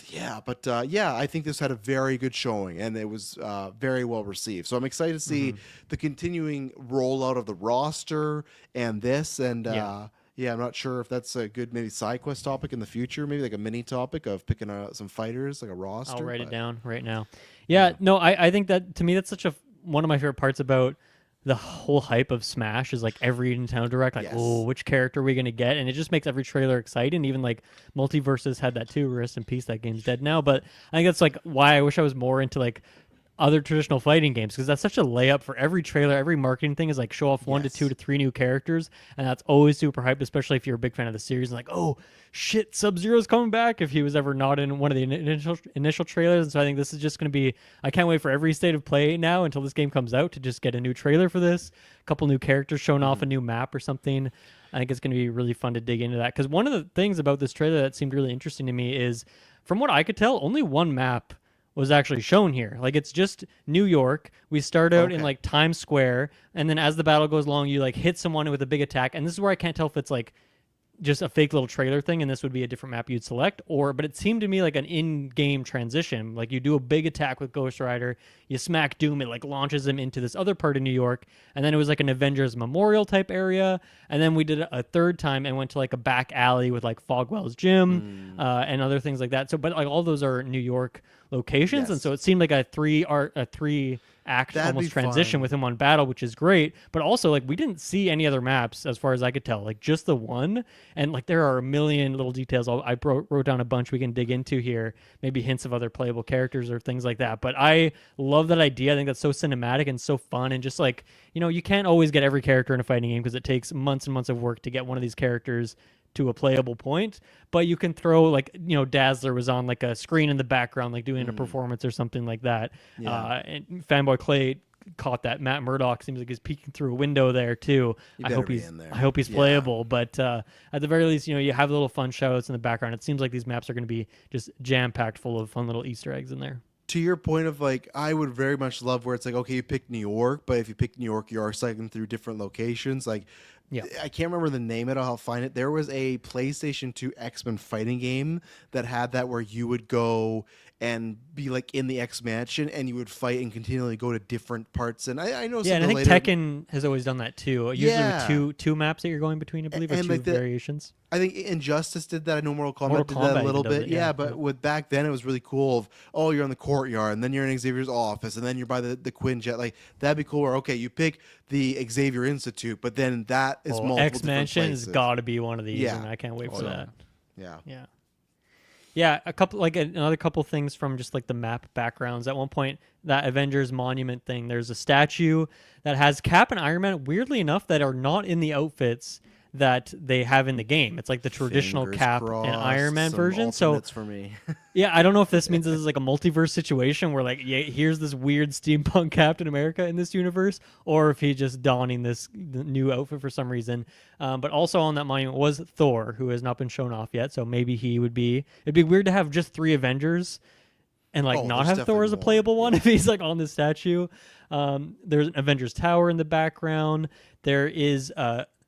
Yeah, but I think this had a very good showing, and it was very well received. So I'm excited to see the continuing rollout of the roster and this. And I'm not sure if that's a good maybe Sidequest topic in the future, maybe like a mini topic of picking some fighters, like a roster. I'll write it down right now. Yeah, no, I think that, to me, that's such one of my favorite parts about the whole hype of Smash is like every Nintendo Direct, like, oh, which character are we going to get? And it just makes every trailer exciting. Even like Multiverses had that too. Rest in peace, that game's dead now. But I think that's like why I wish I was more into like other traditional fighting games, because that's such a layup for every trailer. Every marketing thing is like show off 1 to 2 to 3 new characters, and that's always super hyped, especially if you're a big fan of the series. And like, oh shit, Sub-Zero's coming back if he was ever not in one of the initial trailers. And so I think this is just going to be, I can't wait for every state of play now until this game comes out to just get a new trailer for this, a couple new characters showing off a new map or something. I think it's going to be really fun to dig into that, because one of the things about this trailer that seemed really interesting to me is, from what I could tell, only one map was actually shown here. Like, it's just New York. We start out in like Times Square, and then as the battle goes along, you like hit someone with a big attack. And this is where I can't tell if it's like just a fake little trailer thing and this would be a different map you'd select, but it seemed to me like an in-game transition. Like, you do a big attack with Ghost Rider, you smack Doom, it like launches him into this other part of New York, and then it was like an Avengers Memorial type area, and then we did it a third time and went to like a back alley with like Fogwell's gym and other things like that. So, but like all those are New York locations, and Yes. so it seemed like a three act That'd almost be transition fun. with him on battle, which is great. But also, like, we didn't see any other maps as far as I could tell, like just the one. And like there are a million little details. Wrote down a bunch we can dig into here, maybe hints of other playable characters or things like that. But I love that idea. I think that's so cinematic and so fun, and just like, you can't always get every character in a fighting game because it takes months and months of work to get one of these characters to a playable point. But you can throw, like, Dazzler was on like a screen in the background, like doing a performance or something like that. Yeah. And Fanboy Clay caught that. Matt Murdock seems like he's peeking through a window there too. He I better hope be he's in there. I hope he's Yeah. playable. But at the very least, you have little fun shoutouts in the background. It seems like these maps are going to be just jam packed full of fun little Easter eggs in there. To your point of like, I would very much love where it's like, okay, you pick New York, but if you pick New York, you are cycling through different locations. Like, Yeah. I can't remember the name of it. I'll find it. There was a PlayStation 2 X-Men fighting game that had that where you would go and be like in the X Mansion and you would fight and continually go to different parts. And I know Yeah, and I think Tekken has always done that too. Usually Yeah. with two maps that you're going between, I believe, or And two like variations. I think Injustice did that. I know Mortal Kombat Mortal did Kombat that a little does bit. it, Yeah, yeah. but Yeah. with back then it was really cool of, oh, you're in the courtyard and then you're in Xavier's office and then you're by the Quinjet. Like, that'd be cool where, okay, you pick the Xavier Institute, but then that is multiple X different Mansion has places. got to be one of these, Yeah. and I can't wait for that. Yeah. Yeah. Yeah, another couple things from just like the map backgrounds. At one point, that Avengers Monument thing, there's a statue that has Cap and Iron Man, weirdly enough, that are not in the outfits that they have in the game. It's like the traditional Fingers Cap crossed, and Iron Man some version. So alternates for me. yeah, I don't know if this means this is like a multiverse situation where, like, yeah, here's this weird steampunk Captain America in this universe, or if he's just donning this new outfit for some reason. But also on that monument was Thor, who has not been shown off yet. So maybe he would be. It'd be weird to have just 3 Avengers and like Oh, not there's have Thor as a definitely playable more, one if he's like on the statue. There's an Avengers Tower in the background. There is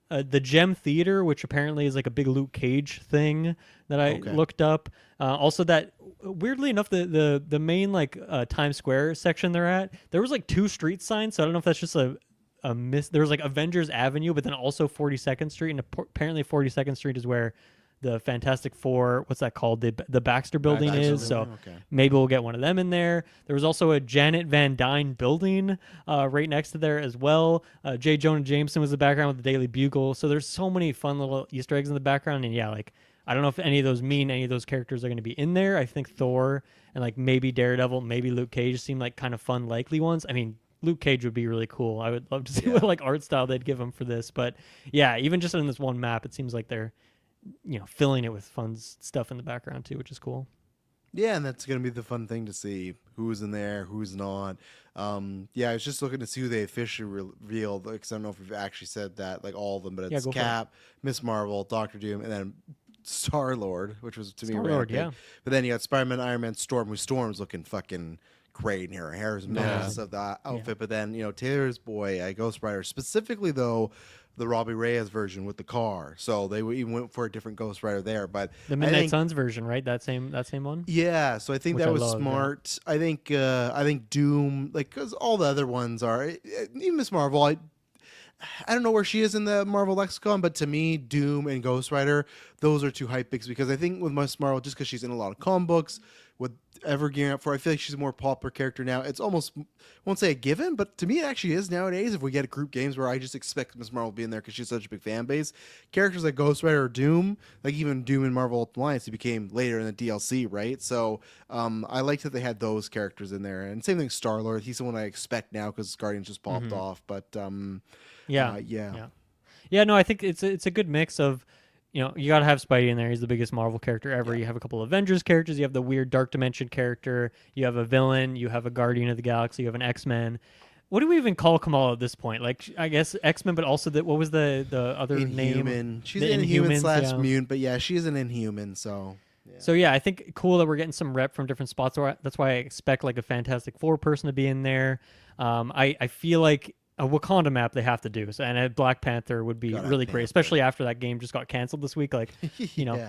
the Gem Theater, which apparently is like a big Luke Cage thing that I looked up. Also, that weirdly enough, the main like Times Square section they're at, there was like 2 street signs. So I don't know if that's just a miss. There was like Avengers Avenue, but then also 42nd Street, and apparently 42nd Street is where the Fantastic Four, what's that called? The Baxter Building is. So maybe we'll get one of them in there. There was also a Janet Van Dyne building right next to there as well. J. Jonah Jameson was the background with the Daily Bugle. So there's so many fun little Easter eggs in the background. And yeah, like, I don't know if any of those mean any of those characters are going to be in there. I think Thor and like maybe Daredevil, maybe Luke Cage seem like kind of fun, likely ones. I mean, Luke Cage would be really cool. I would love to see what like art style they'd give him for this. But yeah, even just in this one map, it seems like they're filling it with fun stuff in the background too, which is cool. Yeah, and that's going to be the fun thing to see who's in there, who's not. Yeah, I was just looking to see who they officially revealed, because I don't know if we've actually said that, like all of them, but it's Cap, Miss Marvel, Doctor Doom, and then Star-Lord, which was to me a random pick. yeah. But then you got Spider-Man, Iron Man, Storm, who Storm's looking fucking great in her hair's massive of the outfit. But then, Taylor's boy, Ghost Rider, specifically though, the Robbie Reyes version with the car. So they even went for a different Ghost Rider there. But the Midnight Suns version, right? That same one. Yeah, so I think Which that I was love, smart. I think Doom, like, because all the other ones are, even Miss Marvel, I don't know where she is in the Marvel lexicon, but to me, Doom and Ghost Rider, those are 2 hype picks, because I think with Miss Marvel, just because she's in a lot of comic books, with ever gearing up for, I feel like she's a more popular character now. It's almost, I won't say a given, but to me it actually is nowadays. If we get group games where I just expect Miss Marvel to be in there because she's such a big fan base, characters like Ghost Rider or Doom, like even Doom in Marvel Ultimate Alliance, he became later in the DLC, right? So I liked that they had those characters in there, and same thing Star-Lord. He's the one I expect now because Guardians just popped off, but Yeah. No, I think it's a good mix of, you got to have Spidey in there. He's the biggest Marvel character ever. Yeah. You have a couple of Avengers characters. You have the weird Dark Dimension character. You have a villain. You have a Guardian of the Galaxy. You have an X-Men. What do we even call Kamala at this point? Like, I guess X-Men, but also what was the other Inhuman. name? She's The an Inhuman Inhumans, / mutant, but yeah, she's an Inhuman, so... Yeah. So yeah, I think cool that we're getting some rep from different spots. That's why I expect like a Fantastic Four person to be in there. I feel like a Wakanda map they have to do, and a Black Panther would be really great, especially after that game just got canceled this week. Like,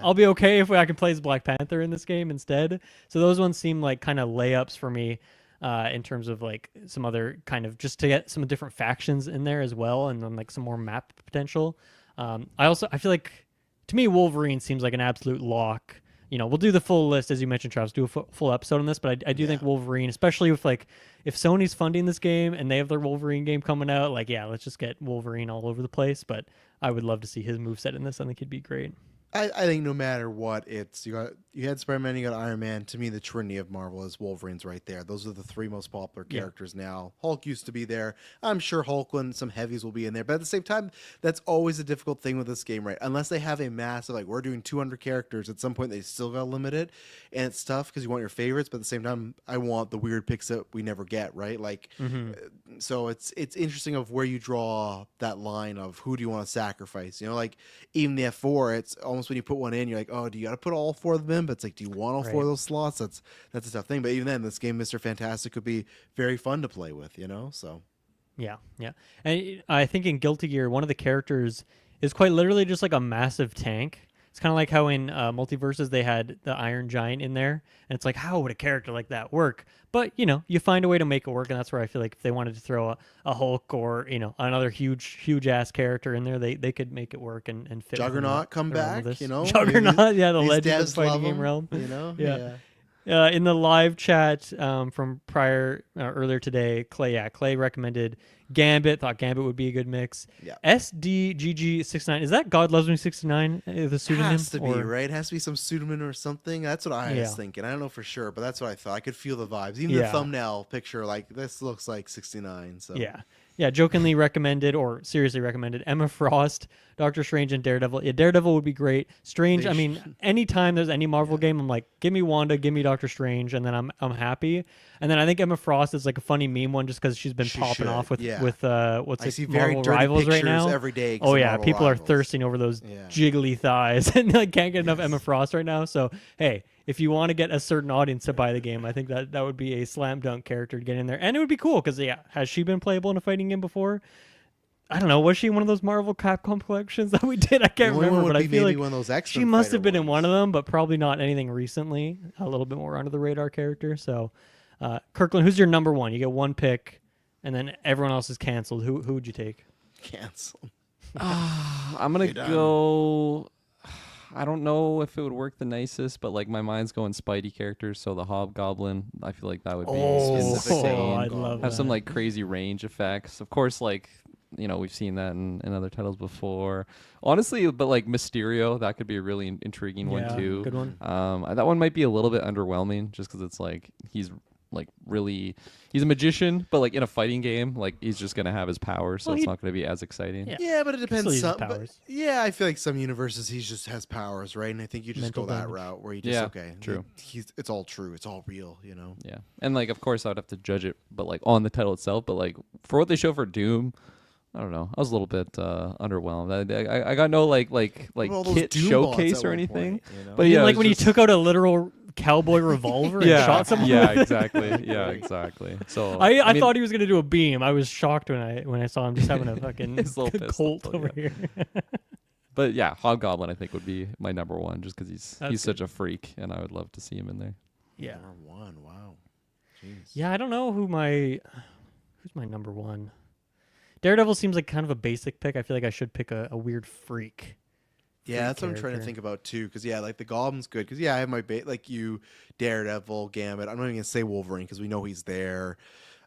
I'll be okay if I can play as Black Panther in this game instead. So those ones seem like kind of layups for me in terms of like some other kind of just to get some different factions in there as well, and then like some more map potential. I feel like to me Wolverine seems like an absolute lock. we'll do the full list as you mentioned, Travis. Do a full episode on this, but I do think Wolverine, especially with like if Sony's funding this game and they have their Wolverine game coming out, like let's just get Wolverine all over the place. But I would love to see his moveset in this. I think he'd be great. I think no matter what, you had Spider-Man, you got Iron Man. To me, the trinity of Marvel is Wolverine's right there. Those are the three most popular characters now. Hulk used to be there. I'm sure Hulkland, some heavies will be in there. But at the same time, that's always a difficult thing with this game, right? Unless they have a massive, like we're doing 200 characters, at some point they still got to limit it. And it's tough because you want your favorites, but at the same time, I want the weird picks that we never get, right? Like, so it's interesting of where you draw that line of who do you want to sacrifice. Like even the F4, it's almost when you put one in, you're like, oh, do you got to put all four of them in? But it's like, do you want all four of those slots? That's a tough thing. But even then, this game, Mr. Fantastic, could be very fun to play with, So yeah. And I think in Guilty Gear, one of the characters is quite literally just like a massive tank. It's kind of like how in Multiverses they had the Iron Giant in there, and it's like, how would a character like that work? But you find a way to make it work, and that's where I feel like if they wanted to throw a Hulk or another huge ass character in there, they could make it work and fit. Juggernaut come back, Juggernaut, the legend of the fighting game realm, in the live chat from earlier today, Clay recommended Gambit. Thought Gambit would be a good mix. Yeah. SDGG69, is that God Loves Me 69? The pseudonym? Has to be, right? Has to be some pseudonym or something. That's what I was thinking. I don't know for sure, but that's what I thought. I could feel the vibes. Even the thumbnail picture, like this looks like 69. So jokingly recommended or seriously recommended Emma Frost, Doctor Strange, and Daredevil. Yeah, Daredevil would be great. Strange, anytime there's any Marvel game, I'm like, give me Wanda, give me Doctor Strange, and then I'm happy. And then I think Emma Frost is like a funny meme one just because she's been popping off with what's it, Marvel Rivals right now. Every day. Oh yeah, Marvel people Rivals are thirsting over those jiggly thighs and like can't get enough Emma Frost right now. So hey, if you want to get a certain audience to buy the game, I think that would be a slam dunk character to get in there, and it would be cool because has she been playable in a fighting game before? I don't know. Was she in one of those Marvel Capcom collections that we did? I can't remember, but I feel like one of those she must have been in one of them, but probably not anything recently. A little bit more under the radar character. So, Kirklin, who's your number one? You get one pick, and then everyone else is canceled. Who would you take? Cancel. I'm gonna go. I don't know if it would work the nicest, but like my mind's going Spidey characters, so the Hobgoblin. I feel like that would be insane. I'd love Have that. some like crazy range effects. Of course, like we've seen that in other titles before. Honestly, but like Mysterio, that could be a really intriguing one too. Good one. That one might be a little bit underwhelming, just because it's like he's a magician, but like in a fighting game, like he's just gonna have his powers, so it's not gonna be as exciting. Yeah, but it depends. Powers. I feel like some universes he just has powers, right? And I think you just go that route where you just true. It's all true, it's all real, Yeah, and like of course I would have to judge it, but like on the title itself, but like for what they show for Doom, I don't know. I was a little bit underwhelmed. I got no like kit showcase or anything. Point, but like when he took out a literal cowboy revolver and shot someone. Yeah, exactly. Yeah, exactly. So I thought he was gonna do a beam. I was shocked when I saw him just having a fucking Colt over here. But yeah, Hobgoblin I think would be my number one, just because he's such a freak, and I would love to see him in there. Yeah, number one. Wow. Jeez. Yeah, I don't know who's my number one. Daredevil seems like kind of a basic pick. I feel like I should pick a weird freak. Yeah, that's what I'm trying to think about too. Because like the Goblin's good. Because I have my like you, Daredevil, Gambit. I'm not even gonna say Wolverine because we know he's there.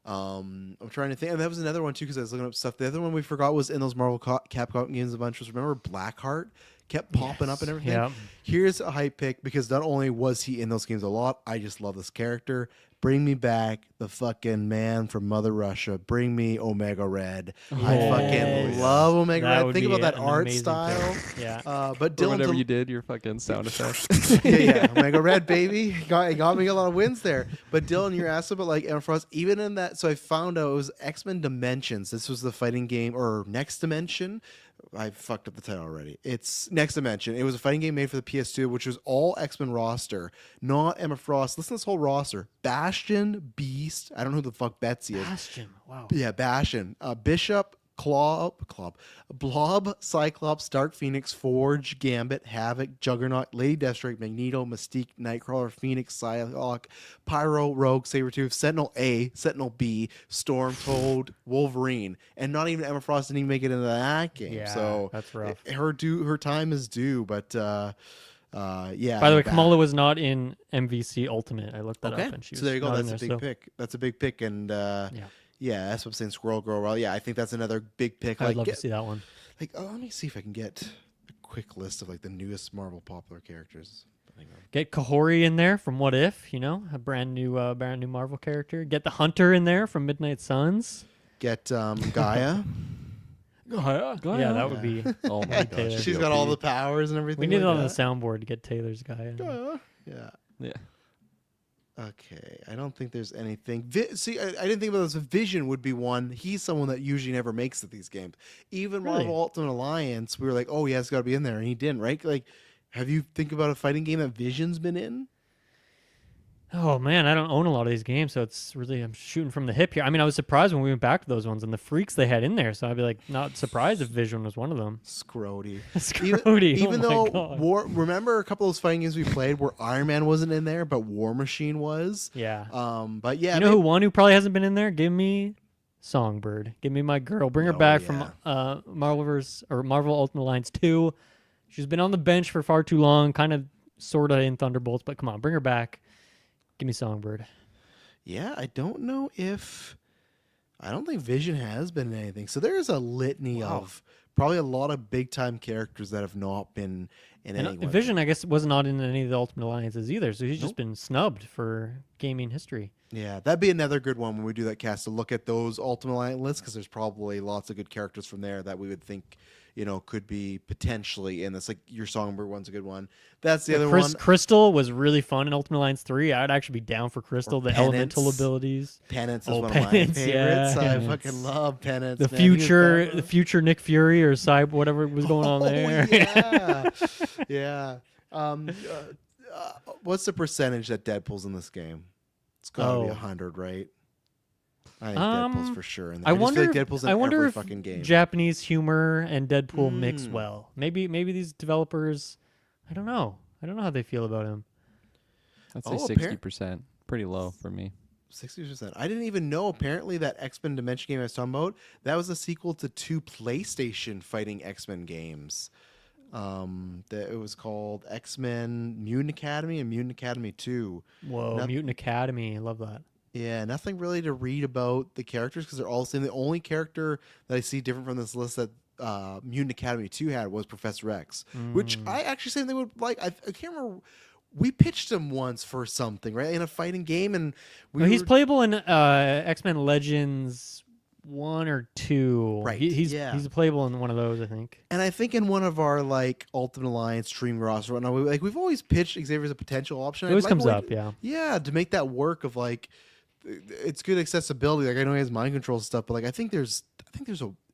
I'm trying to think, and that was another one too because I was looking up stuff. The other one we forgot was in those Marvel Capcom games a bunch. Was remember Blackheart kept popping up and everything. Yeah. Here's a hype pick because not only was he in those games a lot, I just love this character. Bring me back the fucking man from Mother Russia. Bring me Omega Red. I fucking love Omega Red. Think about that art style. Yeah. But Dylan, whatever you did, your fucking sound effects. yeah. Omega Red, baby. Got me a lot of wins there. But Dylan, you're asking about like Emma Frost. Even in that, so I found out it was X-Men Dimensions. This was the fighting game, or Next Dimension. I fucked up the title already. It's Next Dimension. It was a fighting game made for the PS2, which was all X-Men roster, not Emma Frost. Listen to this whole roster. Bastion, Beast. I don't know who the fuck Betsy is. Bastion. Wow. Yeah, Bastion. Bishop, Blob, Cyclops, Dark Phoenix, Forge, Gambit, Havoc, Juggernaut, Lady Deathstrike, Magneto, Mystique, Nightcrawler, Phoenix, Psylocke, Pyro, Rogue, Sabretooth, Sentinel A, Sentinel B, Storm, Toad, Wolverine, and not even Emma Frost didn't even make it into that game. Yeah, so that's rough. Her time is due, but Yeah. By the way, back. Kamala was not in MVC Ultimate. I looked that Okay, up, and she was so there you go. not That's in a there, big so pick. That's a big pick, and yeah, that's what I'm saying. Squirrel Girl. Well, yeah, I think that's another big pick. I'd love to see that one. Like, oh, let me see if I can get a quick list of like the newest Marvel popular characters. Get Kahori in there from What If, a brand new Marvel character. Get the Hunter in there from Midnight Suns. Get Gaia. Yeah, that would be. Oh my Taylor. gosh. She's got all the powers and everything. We need it like on the that. soundboard to get Taylor's guy. Yeah. Yeah. Okay, I don't think there's anything. See, I didn't think about this. Vision would be one. He's someone that usually never makes it these games. Even Really? Marvel Ultimate Alliance, we were like, oh yeah, it's got to be in there, and he didn't. Right? Like, have you think about a fighting game that Vision's been in? Oh man, I don't own a lot of these games, so it's really I'm shooting from the hip here. I mean, I was surprised when we went back to those ones and the freaks they had in there, so I'd be like not surprised if Vision was one of them. Scrody. Scrody. Even oh though my God. remember a couple of those fighting games we played where Iron Man wasn't in there, but War Machine was. Yeah. But yeah, You know who probably hasn't been in there? Give me Songbird. Give me my girl. Bring her back from Marvel Ultimate Alliance 2. She's been on the bench for far too long, kind of sorta in Thunderbolts, but come on, bring her back. Give me Songbird. Yeah, I don't know if I don't think Vision has been in anything. So there is a litany of probably a lot of big time characters that have not been in any. Vision, I guess, was not in any of the Ultimate Alliances either, so he's just been snubbed for gaming history. Yeah, that'd be another good one when we do that cast to look at those Ultimate Alliance lists, because there's probably lots of good characters from there that we would think, could be potentially in this. Like your Songbird one's a good one. That's the other one. Crystal was really fun in Ultimate Alliance 3. I'd actually be down for Crystal, the Penance. elemental abilities. Penance is Oh, one Penance, of my favorites. yeah. I Penance. fucking love Penance. The man. He was future Nick Fury or Cyber, whatever was going on there. Yeah, yeah. What's the percentage that Deadpool's in this game? It's got to be 100, right? I think Deadpool's for sure. In there. I wonder just feel like Deadpool's in every if fucking game. Japanese humor and Deadpool mix well. Maybe these developers, I don't know how they feel about him. I'd say 60%. Pretty low for me. 60%. I didn't even know. Apparently, that X-Men Dimension game I was talking about, that was a sequel to 2 PlayStation fighting X-Men games. It was called X-Men Mutant Academy and Mutant Academy 2. Whoa, Mutant Academy. I love that. Yeah, nothing really to read about the characters because they're all the same. The only character that I see different from this list that Mutant Academy 2 had was Professor X, which I actually think they would like. I can't remember. We pitched him once for something, right? In a fighting game, and he's playable in X-Men Legends 1 or 2. Right. He's playable in one of those, I think. And I think in one of our like Ultimate Alliance Stream roster, whatnot, we've always pitched Xavier as a potential option. It always comes up, yeah. Yeah, to make that work of like, it's good accessibility. Like I know he has mind control stuff, but like I think there's if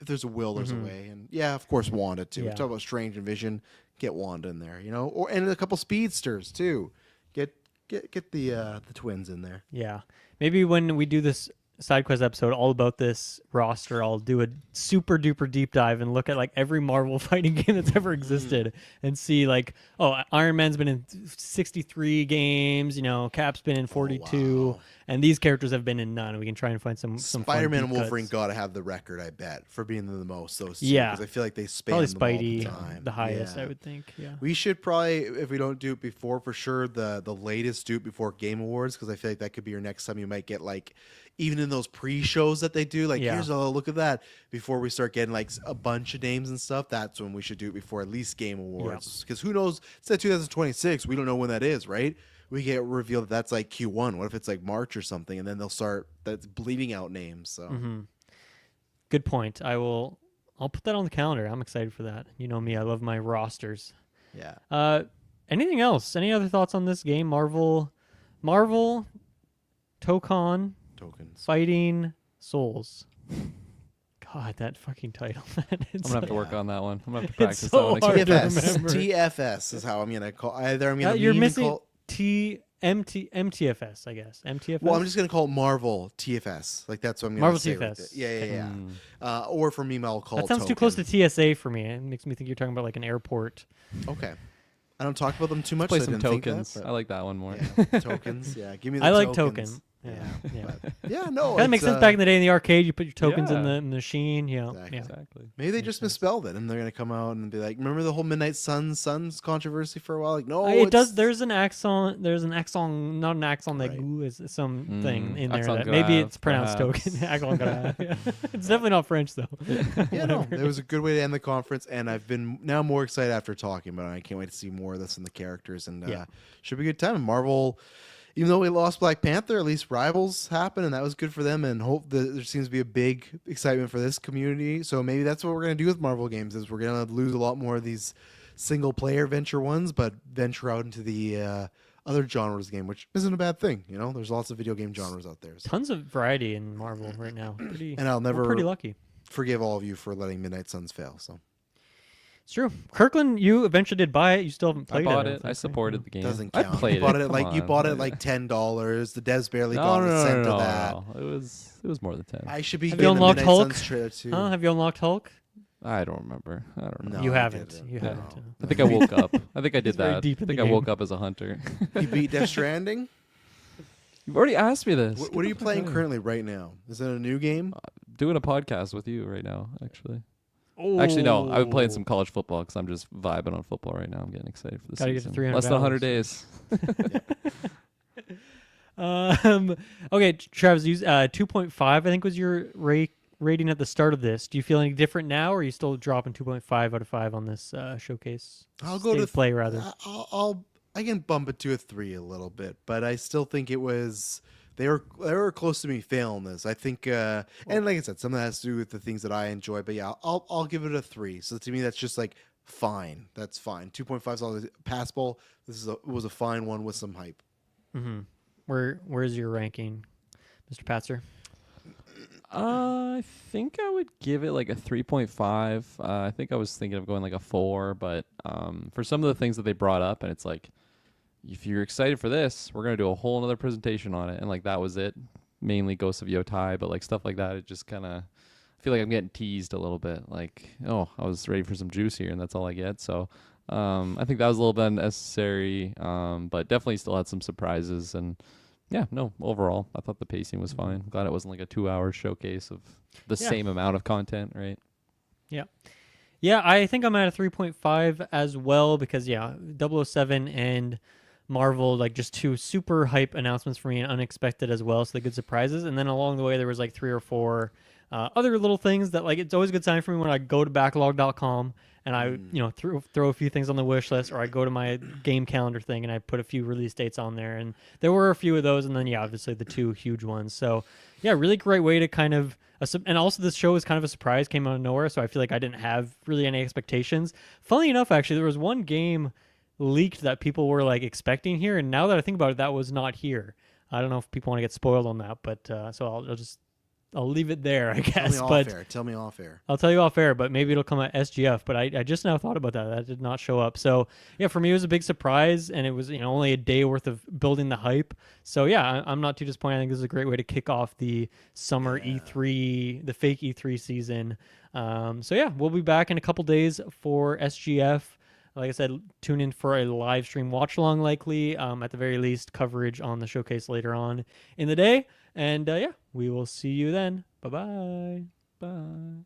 there's a will, there's a way. And yeah, of course Wanda too. Yeah. We talk about Strange and Vision. Get Wanda in there, and a couple speedsters too. Get the twins in there. Yeah. Maybe when we do this Sidequest episode all about this roster, I'll do a super duper deep dive and look at like every Marvel fighting game that's ever existed and see like, Iron Man's been in 63 games, Cap's been in 42, wow. and these characters have been in none. We can try and find some Spider-Man fun and Wolverine cuts. got to have the record, I bet, for being the most. Those two, Yeah. because I feel like they span Probably them all Spidey, the time. the highest, Yeah. I would think. Yeah. We should probably, if we don't do it before, for sure, the latest do it before Game Awards, because I feel like that could be your next time. You might get like, even in those pre-shows that they do, like here's a look at that. Before we start getting like a bunch of names and stuff, that's when we should do it before at least Game Awards. Because who knows? It's at 2026. We don't know when that is, right? We get revealed that that's like Q1. What if it's like March or something, and then they'll start that's bleeding out names. So Good point. I'll put that on the calendar. I'm excited for that. You know me, I love my rosters. yeah. Anything else? Any other thoughts on this game? Marvel, Tokon, Tokens. Fighting Souls. God, that fucking title. Man. I'm gonna have to work on that one. I'm gonna have to It's practice so that one. hard to TFS. remember. TFS is how I'm gonna call. Either I'm gonna You're meme and missing call. MTFS, I guess. MTFS. Well, I'm just gonna call it Marvel TFS. Like that's what I'm gonna Marvel say. Right TFS. there. Yeah. Or for me, I'll call That it sounds too close to Token. TSA for me. It makes me think you're talking about like an airport. Okay. I don't talk about them too much. Play so I some didn't think tokens. that, I like that one more. but- yeah, tokens. Yeah, give me the I like tokens. Token. Yeah. But, yeah, no. That makes sense. Back in the day in the arcade, you put your tokens in Yeah. the machine. Yeah. Exactly. Yeah. Exactly. Maybe they Makes just sense. misspelled it, and they're gonna come out and be like, "Remember the whole Midnight Suns controversy for a while?" Like, no, It does. it's- There's an axon. There's an axon, not an axon that Right. goo is something in there Accent that maybe grave, it's pronounced perhaps. token. Axon grave. Yeah. It's definitely not French though. Yeah, no, it was a good way to end the conference, and I've been now more excited after talking about it. I can't wait to see more of this in the characters, and Yeah. should be a good time. And Marvel, even though we lost Black Panther, at least Rivals happened, and that was good for them. And hope that there seems to be a big excitement for this community. So maybe that's what we're gonna do with Marvel games: is we're gonna lose a lot more of these single player venture ones, but venture out into the other genres game, which isn't a bad thing. You know, there's lots of video game genres out there. So. Tons of variety in Marvel right now. Pretty. And I'll we're never pretty lucky. forgive all of you for letting Midnight Suns fail. So It's true. Kirkland, you eventually did buy it. You still haven't I played bought it. it. don't I think, right? supported the game. doesn't I count. played You bought it. it like Come you bought on. it like $10. The devs barely No, got no, a no, cent no, of that. no. It was more than 10. I should be Have getting you the unlocked Midnight Hulk? Suns trailer too. Huh? Have you unlocked Hulk? I don't remember. I don't know. No, You I haven't. didn't. You No. haven't. I think I woke up. I think I did He's very that. deep I in think the I woke game. up as a hunter. You beat Death Stranding? You've already asked me this. What are you playing currently right now? Is it a new game? Doing a podcast with you right now, actually. Oh. Actually, no. I've been playing some college football because I'm just vibing on football right now. I'm getting excited for the Gotta get to season. 300 Less than 100 hours. days. Okay, Travis, use 2.5. I think was your rating at the start of this. Do you feel any different now, or are you still dropping 2.5 out of 5 on this showcase? I'll go State to of play rather. I can bump it to a 3 a little bit, but I still think it was they were close to me failing this. I think and like I said, some of that has to do with the things that I enjoy. But yeah, I'll give it a 3. So to me, that's just like fine. That's fine. 2.5 is always passable. This was a fine one with some hype. Mm-hmm. Where's your ranking, Mr. Patzer? I think I would give it like a 3.5. I think I was thinking of going like a 4, but for some of the things that they brought up, and it's like, if you're excited for this, we're gonna do a whole another presentation on it, and like that was it. Mainly Ghosts of Yotai, but like stuff like that, it just kind of feel like I'm getting teased a little bit. Like, oh, I was ready for some juice here, and that's all I get. So I think that was a little bit unnecessary, but definitely still had some surprises. And yeah, no, overall, I thought the pacing was fine. Glad it wasn't like a 2-hour showcase of the same amount of content, right? Yeah, I think I'm at a 3.5 as well because 007 and Marvel, like just 2 super hype announcements for me and unexpected as well, so the good surprises. And then along the way there was like 3 or 4 other little things that like it's always a good sign for me when I go to Backloggd.com and I throw a few things on the wish list, or I go to my game calendar thing and I put a few release dates on there, and there were a few of those, and then obviously the 2 huge ones. So yeah, really great way to kind of and also this show was kind of a surprise, came out of nowhere, so I feel like I didn't have really any expectations. Funnily enough, actually, there was one game leaked that people were like expecting here, and now that I think about it, that was not here. I don't know if people want to get spoiled on that, but so I'll leave it there, I guess. Tell me off air. I'll tell you off air, but maybe it'll come at SGF. But I just now thought about that. That did not show up. So yeah, for me it was a big surprise, and it was only a day worth of building the hype. So yeah, I'm not too disappointed. I think this is a great way to kick off the summer E3, the fake E3 season. So yeah, we'll be back in a couple days for SGF. Like I said, tune in for a live stream watch along, likely at the very least coverage on the showcase later on in the day. And yeah, we will see you then. Bye-bye. Bye.